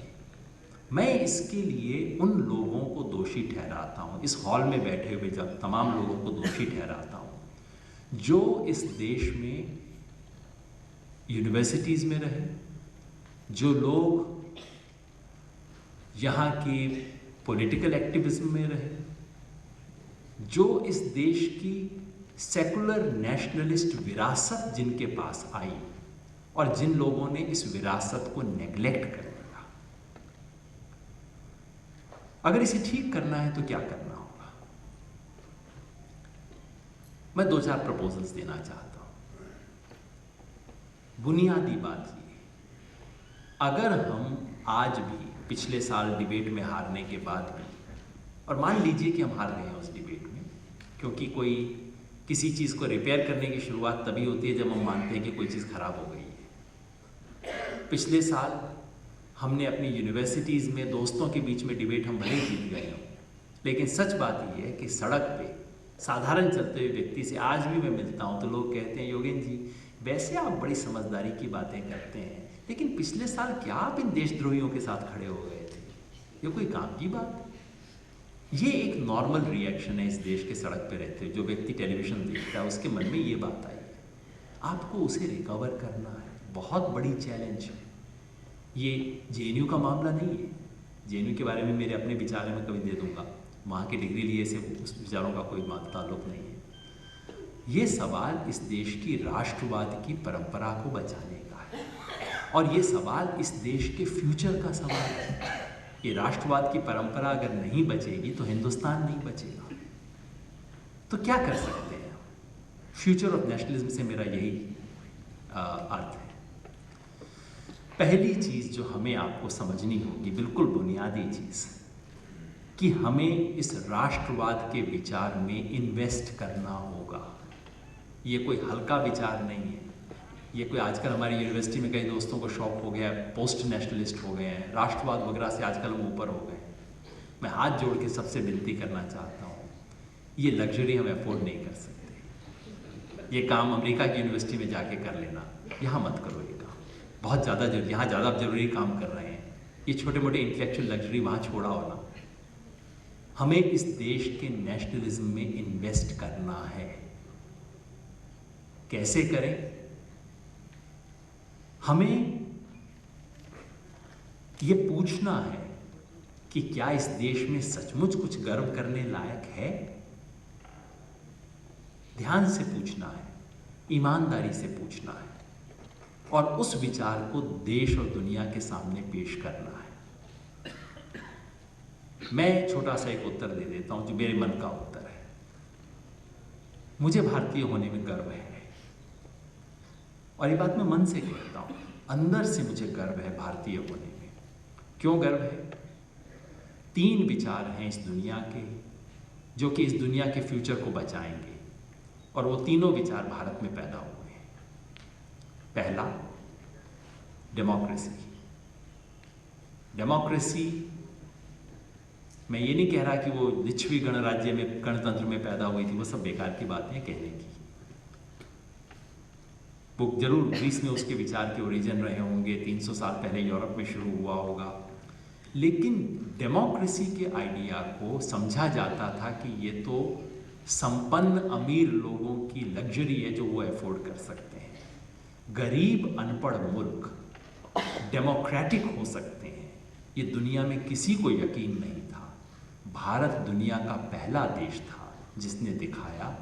मैं इसके लिए उन लोगों को दोषी ठहराता हूँ, इस हॉल में बैठे हुए जब तमाम लोगों को दोषी ठहराता हूँ जो इस देश में यूनिवर्सिटीज़ में रहे, जो लोग यहाँ के पॉलिटिकल एक्टिविज्म में रहे, जो इस देश की सेकुलर नेशनलिस्ट विरासत जिनके पास आई और जिन लोगों ने इस विरासत को नेग्लेक्ट कर दिया। अगर इसे ठीक करना है तो क्या करना होगा? मैं 2-4 प्रपोजल्स देना चाहता हूं। बुनियादी बात ये, अगर हम आज भी पिछले साल डिबेट में हारने के बाद भी, और मान लीजिए कि हम हार रहे हैं उस डिबेट में, क्योंकि कोई किसी चीज़ को रिपेयर करने की शुरुआत तभी होती है जब हम मानते हैं कि कोई चीज़ खराब हो गई है। पिछले साल हमने अपनी यूनिवर्सिटीज़ में दोस्तों के बीच में डिबेट हम भले ही जीत गए हों, लेकिन सच बात यह है कि सड़क पे साधारण चलते हुए व्यक्ति से आज भी मैं मिलता हूं तो लोग कहते हैं, योगेंद्र जी वैसे आप बड़ी समझदारी की बातें करते हैं, लेकिन पिछले साल क्या आप इन देशद्रोहियों के साथ खड़े हो गए थे? ये कोई काम की बात? ये एक नॉर्मल रिएक्शन है इस देश के सड़क पे रहते हुए। जो व्यक्ति टेलीविज़न देखता है उसके मन में ये बात आई है। आपको उसे रिकवर करना है, बहुत बड़ी चैलेंज है। ये जेएनयू का मामला नहीं है। जेएनयू के बारे में मेरे अपने विचार मैं कभी दे दूंगा, वहाँ की डिग्री लिए से उस विचारों का कोई ताल्लुक नहीं है। ये सवाल इस देश की राष्ट्रवाद की परंपरा को बचाने का है, और ये सवाल इस देश के फ्यूचर का सवाल है। ये राष्ट्रवाद की परंपरा अगर नहीं बचेगी तो हिंदुस्तान नहीं बचेगा। तो क्या कर सकते हैं? फ्यूचर ऑफ नेशनलिज्म से मेरा यही अर्थ है। पहली चीज़ जो हमें आपको समझनी होगी, बिल्कुल बुनियादी चीज़, कि हमें इस राष्ट्रवाद के विचार में इन्वेस्ट करना होगा। ये कोई हल्का विचार नहीं है। ये कोई आजकल हमारी यूनिवर्सिटी में कई दोस्तों को शौक हो गया है, पोस्ट नेशनलिस्ट हो गए हैं, राष्ट्रवाद वगैरह से आजकल हम ऊपर हो गए। मैं हाथ जोड़ के सबसे विनती करना चाहता हूँ, ये लग्जरी हम अफोर्ड नहीं कर सकते। ये काम अमेरिका की यूनिवर्सिटी में जाके कर लेना, यहाँ मत करो। ये काम बहुत ज़्यादा जरूरी, यहाँ ज़्यादा जरूरी काम कर रहे हैं। ये छोटे मोटे इंटेलेक्चुअल लग्जरी वहाँ छोड़ा होना। हमें इस देश के नेशनलिज्म में इन्वेस्ट करना है। कैसे करें? हमें ये पूछना है कि क्या इस देश में सचमुच कुछ गर्व करने लायक है? ध्यान से पूछना है, ईमानदारी से पूछना है और उस विचार को देश और दुनिया के सामने पेश करना है। मैं छोटा सा एक उत्तर दे देता हूं जो मेरे मन का उत्तर है। मुझे भारतीय होने में गर्व है और ये बात मैं मन से कहता हूं, अंदर से मुझे गर्व है भारतीय होने में। क्यों गर्व है? 3 विचार हैं इस दुनिया के जो कि इस दुनिया के फ्यूचर को बचाएंगे और वो तीनों विचार भारत में पैदा हुए हैं। पहला, डेमोक्रेसी। डेमोक्रेसी, मैं ये नहीं कह रहा कि वो लिच्छवी गणराज्य में, गणतंत्र में पैदा हुई थी, वो सब बेकार की बातें कहने की। वो जरूर ग्रीस में उसके विचार के ओरिजिन रहे होंगे, 300 साल पहले यूरोप में शुरू हुआ होगा, लेकिन डेमोक्रेसी के आइडिया को समझा जाता था कि ये तो संपन्न अमीर लोगों की लग्जरी है जो वो अफोर्ड कर सकते हैं। गरीब अनपढ़ मुल्क डेमोक्रेटिक हो सकते हैं, ये दुनिया में किसी को यकीन नहीं था। भारत दुनिया का पहला देश था जिसने दिखाया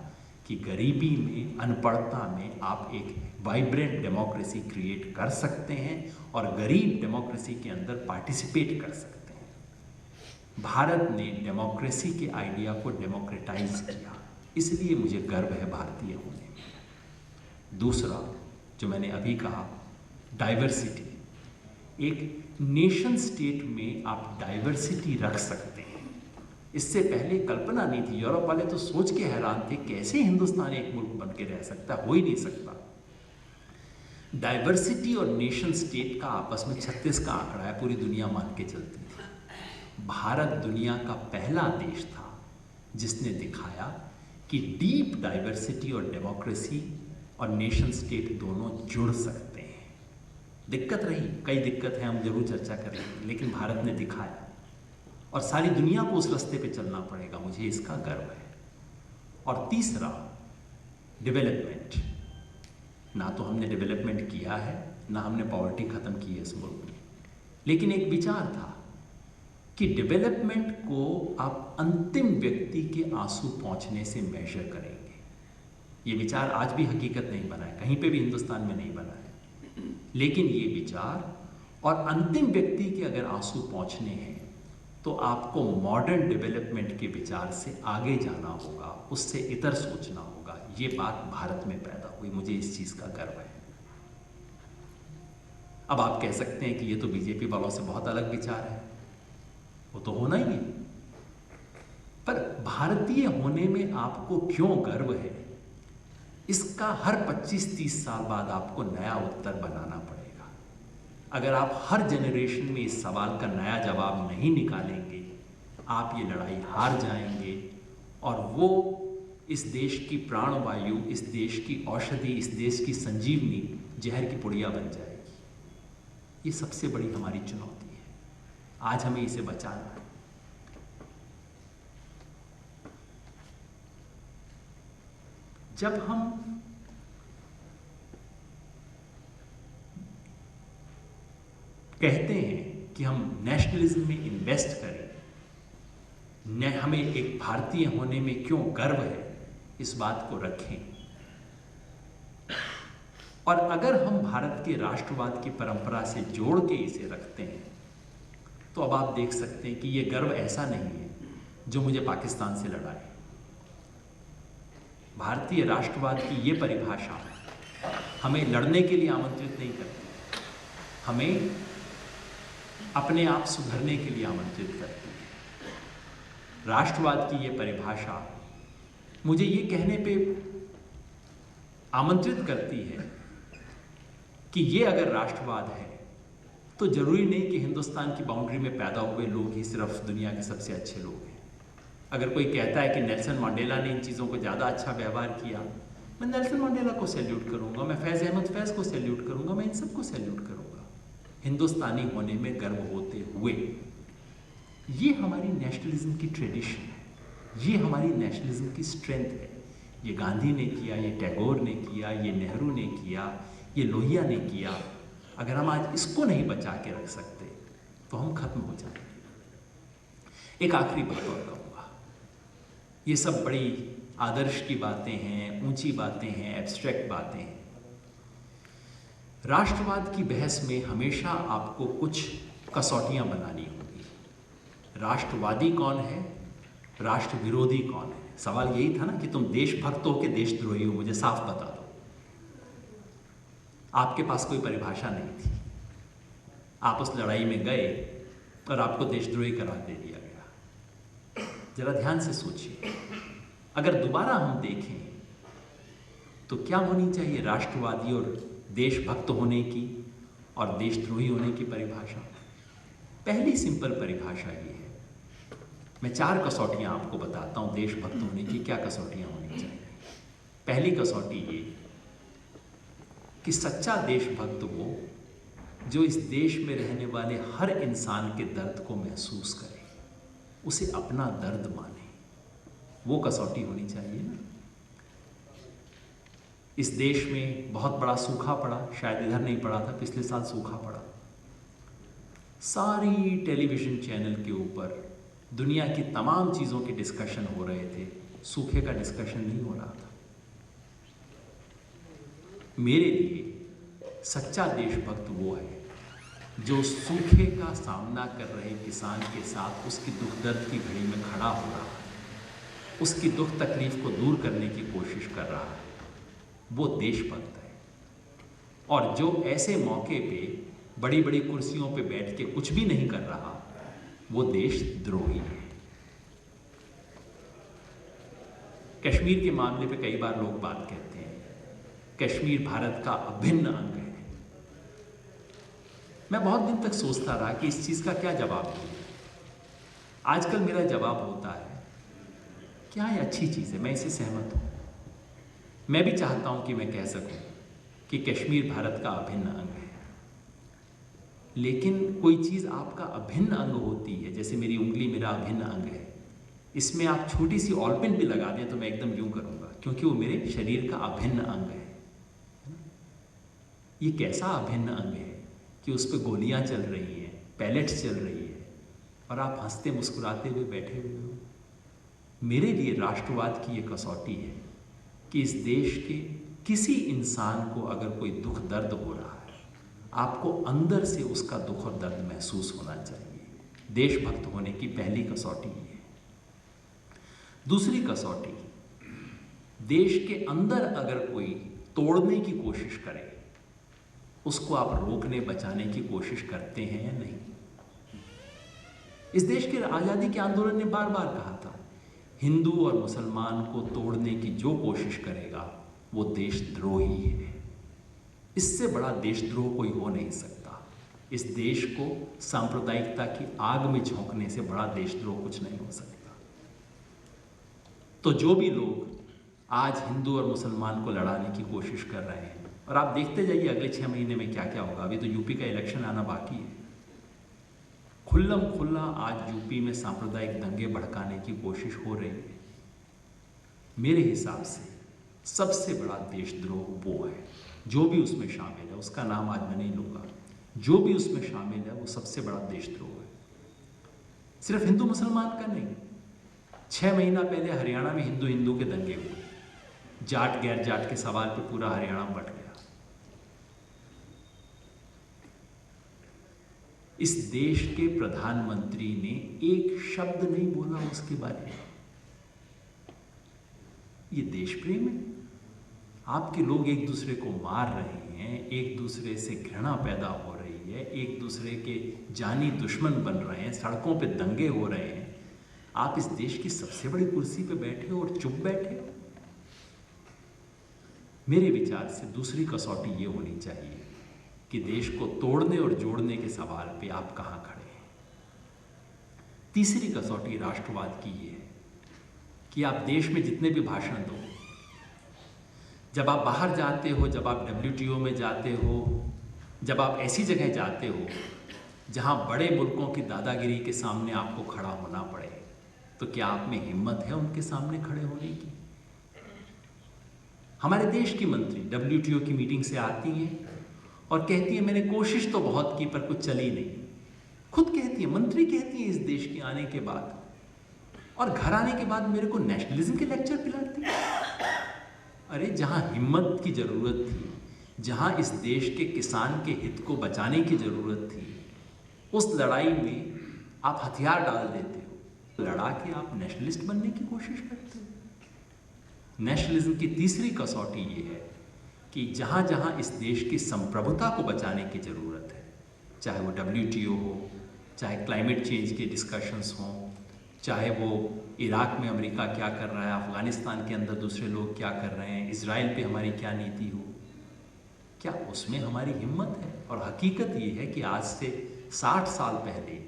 कि गरीबी में, अनपढ़ता में आप एक वाइब्रेंट डेमोक्रेसी क्रिएट कर सकते हैं और गरीब डेमोक्रेसी के अंदर पार्टिसिपेट कर सकते हैं। भारत ने डेमोक्रेसी के आइडिया को डेमोक्रेटाइज किया, इसलिए मुझे गर्व है भारतीय होने में। दूसरा जो मैंने अभी कहा, डाइवर्सिटी। एक नेशन स्टेट में आप डाइवर्सिटी रख सकते हैं, इससे पहले कल्पना नहीं थी। यूरोप वाले तो सोच के हैरान थे कैसे हिंदुस्तान एक मुल्क बन के रह सकता, हो ही नहीं सकता। डाइवर्सिटी और नेशन स्टेट का आपस में 36 का आंकड़ा है, पूरी दुनिया मान के चलती थी। भारत दुनिया का पहला देश था जिसने दिखाया कि डीप डाइवर्सिटी और डेमोक्रेसी और नेशन स्टेट दोनों जुड़ सकते हैं। दिक्कत रही, कई दिक्कत है, हम जरूर चर्चा करेंगे, लेकिन भारत ने दिखाया और सारी दुनिया को उस रास्ते पे चलना पड़ेगा, मुझे इसका गर्व है। और तीसरा, डेवलपमेंट। ना तो हमने डेवलपमेंट किया है, ना हमने पॉवर्टी खत्म की है इस मुल्क में, लेकिन एक विचार था कि डेवलपमेंट को आप अंतिम व्यक्ति के आंसू पहुंचने से मेजर करेंगे। ये विचार आज भी हकीकत नहीं बना है, कहीं पे भी हिंदुस्तान में नहीं बना है, लेकिन ये विचार और अंतिम व्यक्ति के अगर आंसू पहुंचने हैं तो आपको मॉडर्न डेवलपमेंट के विचार से आगे जाना होगा, उससे इतर सोचना होगा। ये बात भारत में पैदा हुई, मुझे इस चीज का गर्व है। अब आप कह सकते हैं कि ये तो बीजेपी वालों से बहुत अलग विचार है, वो तो होना ही है, पर भारतीय होने में आपको क्यों गर्व है, इसका हर 25-30 साल बाद आपको नया उत्तर बनाना पड़ेगा। अगर आप हर जनरेशन में इस सवाल का नया जवाब नहीं निकालेंगे, आप ये लड़ाई हार जाएंगे और वो इस देश की प्राणवायु, इस देश की औषधि, इस देश की संजीवनी जहर की पुड़िया बन जाएगी। ये सबसे बड़ी हमारी चुनौती है, आज हमें इसे बचाना है। जब हम कहते हैं कि हम नेशनलिज्म में इन्वेस्ट करें, हमें एक भारतीय होने में क्यों गर्व है, इस बात को रखें। और अगर हम भारत के राष्ट्रवाद की परंपरा से जोड़ के इसे रखते हैं तो अब आप देख सकते हैं कि ये गर्व ऐसा नहीं है जो मुझे पाकिस्तान से लड़ाए। भारतीय राष्ट्रवाद की ये परिभाषा हमें लड़ने के लिए आमंत्रित नहीं करती, हमें अपने आप सुधरने के लिए आमंत्रित करती है। राष्ट्रवाद की ये परिभाषा मुझे ये कहने पे आमंत्रित करती है कि ये अगर राष्ट्रवाद है तो जरूरी नहीं कि हिंदुस्तान की बाउंड्री में पैदा हुए लोग ही सिर्फ दुनिया के सबसे अच्छे लोग हैं। अगर कोई कहता है कि नेल्सन मंडेला ने इन चीज़ों को ज़्यादा अच्छा व्यवहार किया, मैं नेल्सन मंडेला को सैल्यूट करूंगा, मैं फैज़ अहमद फैज़ को सैल्यूट करूंगा, मैं इन सबको सैल्यूट करूंगा। हिंदुस्तानी होने में गर्व होते हुए, ये हमारी नेशनलिज्म की ट्रेडिशन है, ये हमारी नेशनलिज्म की स्ट्रेंथ है। ये गांधी ने किया, ये टैगोर ने किया, ये नेहरू ने किया, ये लोहिया ने किया। अगर हम आज इसको नहीं बचा के रख सकते तो हम खत्म हो जाएंगे। एक आखिरी बात और कहूँगा, ये सब बड़ी आदर्श की बातें हैं, ऊंची बातें हैं, एब्स्ट्रैक्ट बातें हैं। राष्ट्रवाद की बहस में हमेशा आपको कुछ कसौटियां बनानी होगी। राष्ट्रवादी कौन है, राष्ट्र विरोधी कौन है? सवाल यही था ना कि तुम देशभक्त हो कि देशद्रोही हो, मुझे साफ बता दो। आपके पास कोई परिभाषा नहीं थी। आप उस लड़ाई में गए और आपको देशद्रोही करार दे दिया गया। जरा ध्यान से सोचिए, अगर दोबारा हम देखें तो क्या होनी चाहिए राष्ट्रवादी और देशभक्त होने की और देशद्रोही होने की परिभाषा? पहली सिंपल परिभाषा ये है, मैं 4 कसौटियां आपको बताता हूं देशभक्त होने की क्या कसौटियां होनी चाहिए। पहली कसौटी ये कि सच्चा देशभक्त वो जो इस देश में रहने वाले हर इंसान के दर्द को महसूस करे, उसे अपना दर्द माने, वो कसौटी होनी चाहिए ना। इस देश में बहुत बड़ा सूखा पड़ा, शायद इधर नहीं पड़ा था, पिछले साल सूखा पड़ा। सारी टेलीविजन चैनल के ऊपर दुनिया की तमाम चीज़ों के डिस्कशन हो रहे थे, सूखे का डिस्कशन नहीं हो रहा था। मेरे लिए सच्चा देशभक्त वो है जो सूखे का सामना कर रहे किसान के साथ उसकी दुख दर्द की घड़ी में खड़ा हो रहा है, उसकी दुख तकलीफ को दूर करने की कोशिश कर रहा है, वो देशभक्त है। और जो ऐसे मौके पे बड़ी बड़ी कुर्सियों पे बैठ के कुछ भी नहीं कर रहा, वो देशद्रोही है। कश्मीर के मामले पे कई बार लोग बात कहते हैं, कश्मीर भारत का अभिन्न अंग है। मैं बहुत दिन तक सोचता रहा कि इस चीज़ का क्या जवाब दूं। आजकल मेरा जवाब होता है क्या ये अच्छी चीज़ है, मैं इससे सहमत हूँ। मैं भी चाहता हूँ कि मैं कह सकूँ कि कश्मीर भारत का अभिन्न अंग है। लेकिन कोई चीज़ आपका अभिन्न अंग होती है, जैसे मेरी उंगली मेरा अभिन्न अंग है, इसमें आप छोटी सी ऑलपिन भी लगा दें तो मैं एकदम यूँ करूँगा, क्योंकि वो मेरे शरीर का अभिन्न अंग है। ये कैसा अभिन्न अंग है कि उस पर गोलियाँ चल रही हैं, पैलेट्स चल रही है, और आप हंसते मुस्कुराते हुए बैठे हुए हो। मेरे लिए राष्ट्रवाद की ये कसौटी है कि इस देश के किसी इंसान को अगर कोई दुख दर्द हो रहा है, आपको अंदर से उसका दुख और दर्द महसूस होना चाहिए। देशभक्त होने की पहली कसौटी ये है। दूसरी कसौटी, देश के अंदर अगर कोई तोड़ने की कोशिश करे, उसको आप रोकने बचाने की कोशिश करते हैं या नहीं? इस देश के आज़ादी के आंदोलन ने बार बार कहा था, हिंदू और मुसलमान को तोड़ने की जो कोशिश करेगा वो देशद्रोही है। इससे बड़ा देशद्रोह कोई हो नहीं सकता। इस देश को सांप्रदायिकता की आग में झोंकने से बड़ा देशद्रोह कुछ नहीं हो सकता। तो जो भी लोग आज हिंदू और मुसलमान को लड़ाने की कोशिश कर रहे हैं, और आप देखते जाइए अगले 6 महीने में क्या क्या होगा। अभी तो यूपी का इलेक्शन आना बाकी है। खुल्लम खुल्ला आज यूपी में सांप्रदायिक दंगे भड़काने की कोशिश हो रही है। मेरे हिसाब से सबसे बड़ा देशद्रोह वो है, जो भी उसमें शामिल है, उसका नाम आज मैं नहीं लूँगा, जो भी उसमें शामिल है वो सबसे बड़ा देशद्रोह है। सिर्फ हिंदू मुसलमान का नहीं, 6 महीना पहले हरियाणा में हिंदू हिंदू के दंगे हुए, जाट गैर जाट के सवाल पे पूरा हरियाणा बट गया। इस देश के प्रधानमंत्री ने एक शब्द नहीं बोला उसके बारे में। ये देश प्रेम है? आपके लोग एक दूसरे को मार रहे हैं, एक दूसरे से घृणा पैदा हो रही है, एक दूसरे के जानी दुश्मन बन रहे हैं, सड़कों पे दंगे हो रहे हैं। आप इस देश की सबसे बड़ी कुर्सी पे बैठे हो और चुप बैठे हो। मेरे विचार से दूसरी कसौटी ये होनी चाहिए कि देश को तोड़ने और जोड़ने के सवाल पे आप कहाँ खड़े हैं। तीसरी कसौटी राष्ट्रवाद की ये है कि आप देश में जितने भी भाषण दो, जब आप बाहर जाते हो, जब आप WTO में जाते हो, जब आप ऐसी जगह जाते हो जहाँ बड़े मुल्कों की दादागिरी के सामने आपको खड़ा होना पड़े, तो क्या आप में हिम्मत है उनके सामने खड़े होने की? हमारे देश की मंत्री WTO की मीटिंग से आती हैं और कहती है मैंने कोशिश तो बहुत की पर कुछ चली नहीं। खुद कहती है, मंत्री कहती है इस देश के आने के बाद और घर आने के बाद मेरे को नेशनलिज्म के लेक्चर पिलाती है। अरे जहाँ हिम्मत की ज़रूरत थी, जहाँ इस देश के किसान के हित को बचाने की ज़रूरत थी, उस लड़ाई में आप हथियार डाल देते हो, लड़ा के आप नेशनलिस्ट बनने की कोशिश करते हो। नेशनलिज्म की तीसरी कसौटी ये है कि जहाँ जहाँ इस देश की संप्रभुता को बचाने की ज़रूरत है, चाहे वो WTO हो, चाहे क्लाइमेट चेंज के डिस्कशंस हों, चाहे वो इराक में अमेरिका क्या कर रहा है, अफ़गानिस्तान के अंदर दूसरे लोग क्या कर रहे हैं, इजराइल पे हमारी क्या नीति हो, क्या उसमें हमारी हिम्मत है? और हकीकत ये है कि आज से 60 साल पहले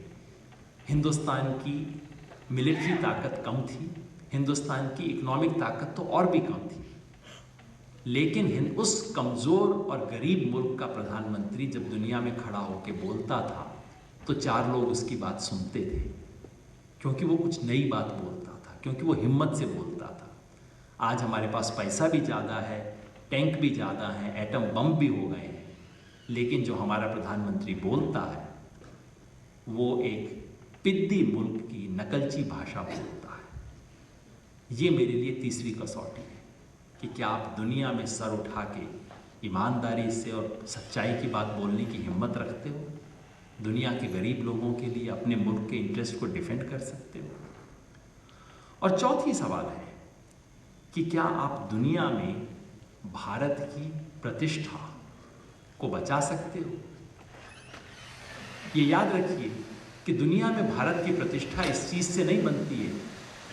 हिंदुस्तान की मिलिट्री ताकत कम थी, हिंदुस्तान की इकोनॉमिक ताकत तो और भी कम थी, लेकिन उस कमज़ोर और गरीब मुल्क का प्रधानमंत्री जब दुनिया में खड़ा होकर बोलता था तो 4 लोग उसकी बात सुनते थे, क्योंकि वो कुछ नई बात बोलता था, क्योंकि वो हिम्मत से बोलता था। आज हमारे पास पैसा भी ज़्यादा है, टैंक भी ज़्यादा हैं, एटम बम भी हो गए हैं, लेकिन जो हमारा प्रधानमंत्री बोलता है वो एक पिद्दी मुल्क की नकलची भाषा बोलता है। ये मेरे लिए तीसरी कसौटी है कि क्या आप दुनिया में सर उठा के ईमानदारी से और सच्चाई की बात बोलने की हिम्मत रखते हो, दुनिया के गरीब लोगों के लिए अपने मुल्क के इंटरेस्ट को डिफेंड कर सकते हो। और चौथी सवाल है कि क्या आप दुनिया में भारत की प्रतिष्ठा को बचा सकते हो। ये याद रखिए कि दुनिया में भारत की प्रतिष्ठा इस चीज़ से नहीं बनती है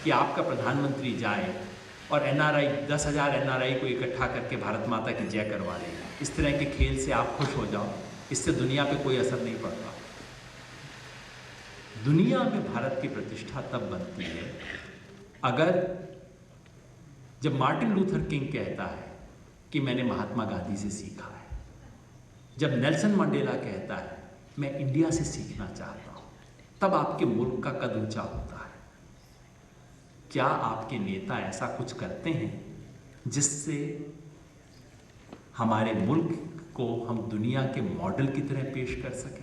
कि आपका प्रधानमंत्री जाए और NRI 10,000 NRI को इकट्ठा करके भारत माता की जय करवा देगा। इस तरह के खेल से आप खुश हो जाओ, इससे दुनिया पे कोई असर नहीं पड़ता। दुनिया में भारत की प्रतिष्ठा तब बनती है अगर जब मार्टिन लूथर किंग कहता है कि मैंने महात्मा गांधी से सीखा है, जब नेल्सन मंडेला कहता है मैं इंडिया से सीखना चाहता हूं, तब आपके मुल्क का कद ऊंचा होता है। क्या आपके नेता ऐसा कुछ करते हैं जिससे हमारे मुल्क को हम दुनिया के मॉडल की तरह पेश कर सकें?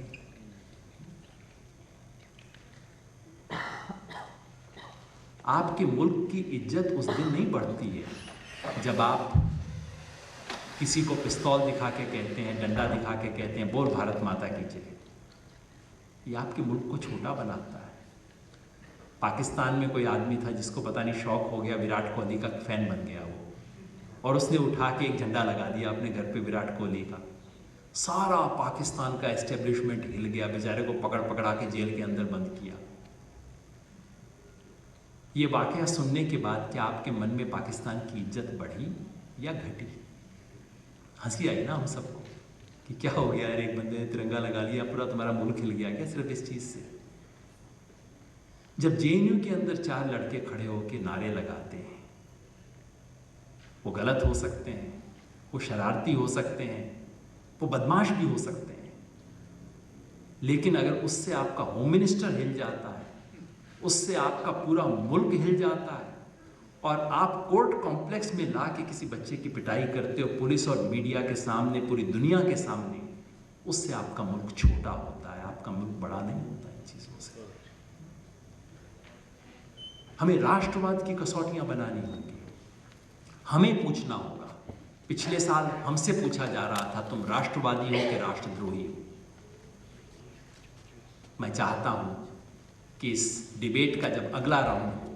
आपके मुल्क की इज्जत उस दिन नहीं बढ़ती है जब आप किसी को पिस्तौल दिखा के कहते हैं, डंडा दिखा के कहते हैं बोल भारत माता की जय। ये आपके मुल्क को छोटा बनाता है। पाकिस्तान में कोई आदमी था जिसको पता नहीं शौक हो गया, विराट कोहली का फैन बन गया वो, और उसने उठा के एक झंडा लगा दिया अपने घर पे विराट कोहली का। सारा पाकिस्तान का एस्टेब्लिशमेंट हिल गया, बेचारे को पकड़ पकड़ा के जेल के अंदर बंद किया। ये वाकया सुनने के बाद क्या आपके मन में पाकिस्तान की इज्जत बढ़ी या घटी? हंसी आई ना हम सबको कि क्या हो गया यार, एक बंदे ने तिरंगा लगा लिया, पूरा तुम्हारा मुल्क हिल गया क्या सिर्फ इस चीज़ से? जब JNU के अंदर 4 लड़के खड़े होकर नारे लगाते हैं, वो गलत हो सकते हैं, वो शरारती हो सकते हैं, वो बदमाश भी हो सकते हैं, लेकिन अगर उससे आपका होम मिनिस्टर हिल जाता है, उससे आपका पूरा मुल्क हिल जाता है, और आप कोर्ट कॉम्प्लेक्स में ला के किसी बच्चे की पिटाई करते हो पुलिस और मीडिया के सामने, पूरी दुनिया के सामने, उससे आपका मुल्क छोटा होता है, आपका मुल्क बड़ा नहीं होता इन चीज़ों से। हमें राष्ट्रवाद की कसौटियां बनानी होंगी। हमें पूछना होगा, पिछले साल हमसे पूछा जा रहा था तुम राष्ट्रवादी हो कि राष्ट्रद्रोही हो। मैं चाहता हूं कि इस डिबेट का जब अगला राउंड हो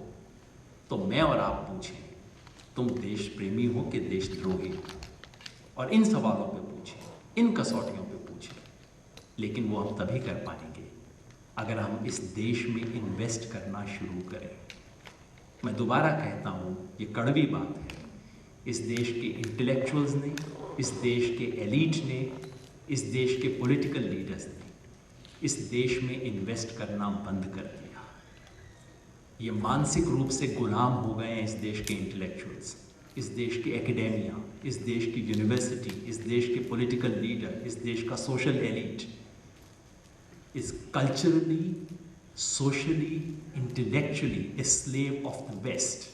तो मैं और आप पूछें तुम देश प्रेमी हो कि देशद्रोही हो, और इन सवालों पे पूछें, इन कसौटियों पे पूछें। लेकिन वो हम तभी कर पाएंगे अगर हम इस देश में इन्वेस्ट करना शुरू करें। मैं दोबारा कहता हूँ, ये कड़वी बात है, इस देश के इंटेलेक्चुअल्स ने, इस देश के एलीट ने, इस देश के पॉलिटिकल लीडर्स ने इस देश में इन्वेस्ट करना बंद कर दिया। ये मानसिक रूप से गुलाम हो गए हैं इस देश के इंटेलेक्चुअल्स, इस देश की एकेडेमिया, इस देश की यूनिवर्सिटी, इस देश के पॉलिटिकल लीडर, इस देश का social elite is culturally, socially, intellectually a slave of the west.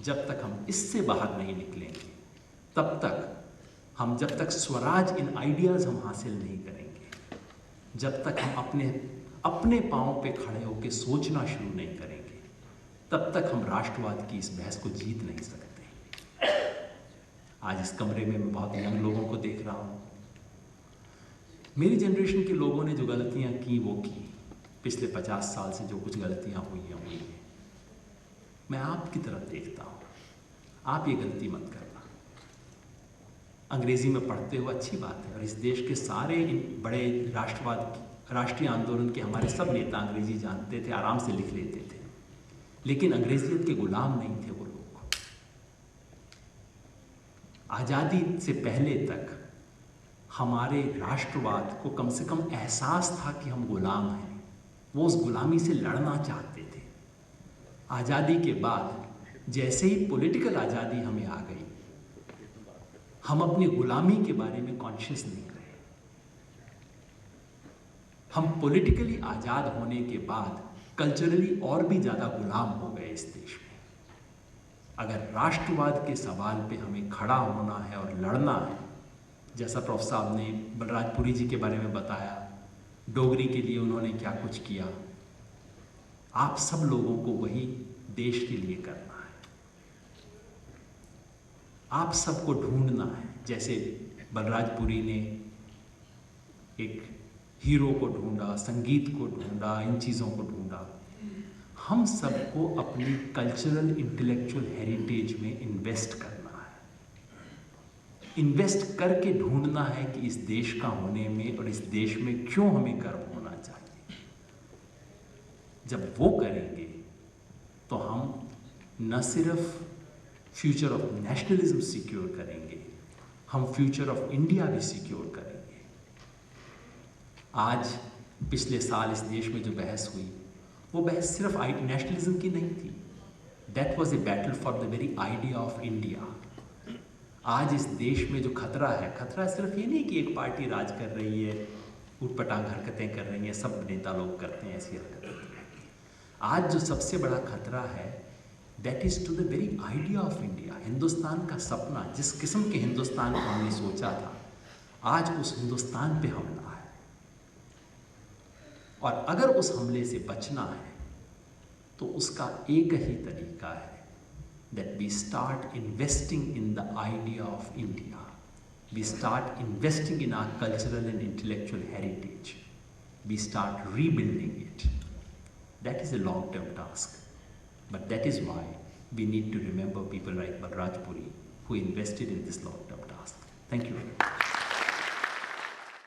जब तक हम इससे बाहर नहीं निकलेंगे, तब तक हम, जब तक स्वराज इन आइडियाज़ हम हासिल नहीं करेंगे, जब तक हम अपने पाँव पे खड़े होकर सोचना शुरू नहीं करेंगे, तब तक हम राष्ट्रवाद की इस बहस को जीत नहीं सकते। आज इस कमरे में मैं बहुत यंग लोगों को देख रहा हूँ। मेरी जनरेशन के लोगों ने जो गलतियाँ की वो की, पिछले 50 साल से जो कुछ गलतियाँ हुई हैं। मैं आपकी तरफ देखता हूँ, आप ये गलती मत करना। अंग्रेजी में पढ़ते हो अच्छी बात है, और इस देश के सारे इन बड़े राष्ट्रीय आंदोलन के हमारे सब नेता अंग्रेजी जानते थे, आराम से लिख लेते थे, लेकिन अंग्रेजियत के गुलाम नहीं थे वो लोग। आज़ादी से पहले तक हमारे राष्ट्रवाद को कम से कम एहसास था कि हम गुलाम हैं, वो उस गुलामी से लड़ना चाहते थे। आज़ादी के बाद जैसे ही पॉलिटिकल आज़ादी हमें आ गई, हम अपनी गुलामी के बारे में कॉन्शियस नहीं रहे। हम पॉलिटिकली आज़ाद होने के बाद कल्चरली और भी ज़्यादा गुलाम हो गए इस देश में। अगर राष्ट्रवाद के सवाल पे हमें खड़ा होना है और लड़ना है, जैसा प्रोफेसर साहब ने बलराजपुरी जी के बारे में बताया, डोगरी के लिए उन्होंने क्या कुछ किया, आप सब लोगों को वही देश के लिए करना है। आप सबको ढूंढना है, जैसे बलराजपुरी ने एक हीरो को ढूंढा, संगीत को ढूंढा, इन चीज़ों को ढूंढा। हम सबको अपनी कल्चरल इंटेलेक्चुअल हेरिटेज में इन्वेस्ट करना है। इन्वेस्ट करके ढूंढना है कि इस देश का होने में और इस देश में क्यों हमें गर्व होना चाहिए। जब वो करेंगे तो हम न सिर्फ फ्यूचर ऑफ नेशनलिज्म सिक्योर करेंगे, हम फ्यूचर ऑफ इंडिया भी सिक्योर करेंगे। आज पिछले साल इस देश में जो बहस हुई, वो बहस सिर्फ नेशनलिज्म की नहीं थी। That was a battle for the very idea of India. आज इस देश में जो खतरा है, खतरा सिर्फ ये नहीं कि एक पार्टी राज कर रही है, उटपटांग हरकतें कर रही हैं, सब नेता लोग करते हैं ऐसी हरकतें। आज जो सबसे बड़ा खतरा है, that is to the very idea of India. Hindustan का सपना, जिस किस्म के हिंदुस्तान को हमने सोचा था, आज उस हिंदुस्तान पे हमला है। और अगर उस हमले से बचना है तो उसका एक ही तरीका है, that we start investing in the idea of India. We start investing in our cultural and intellectual heritage. We start rebuilding it. That is a long-term task, but that is why we need to remember people like Balrajpuri who invested in this long-term task. Thank you very much.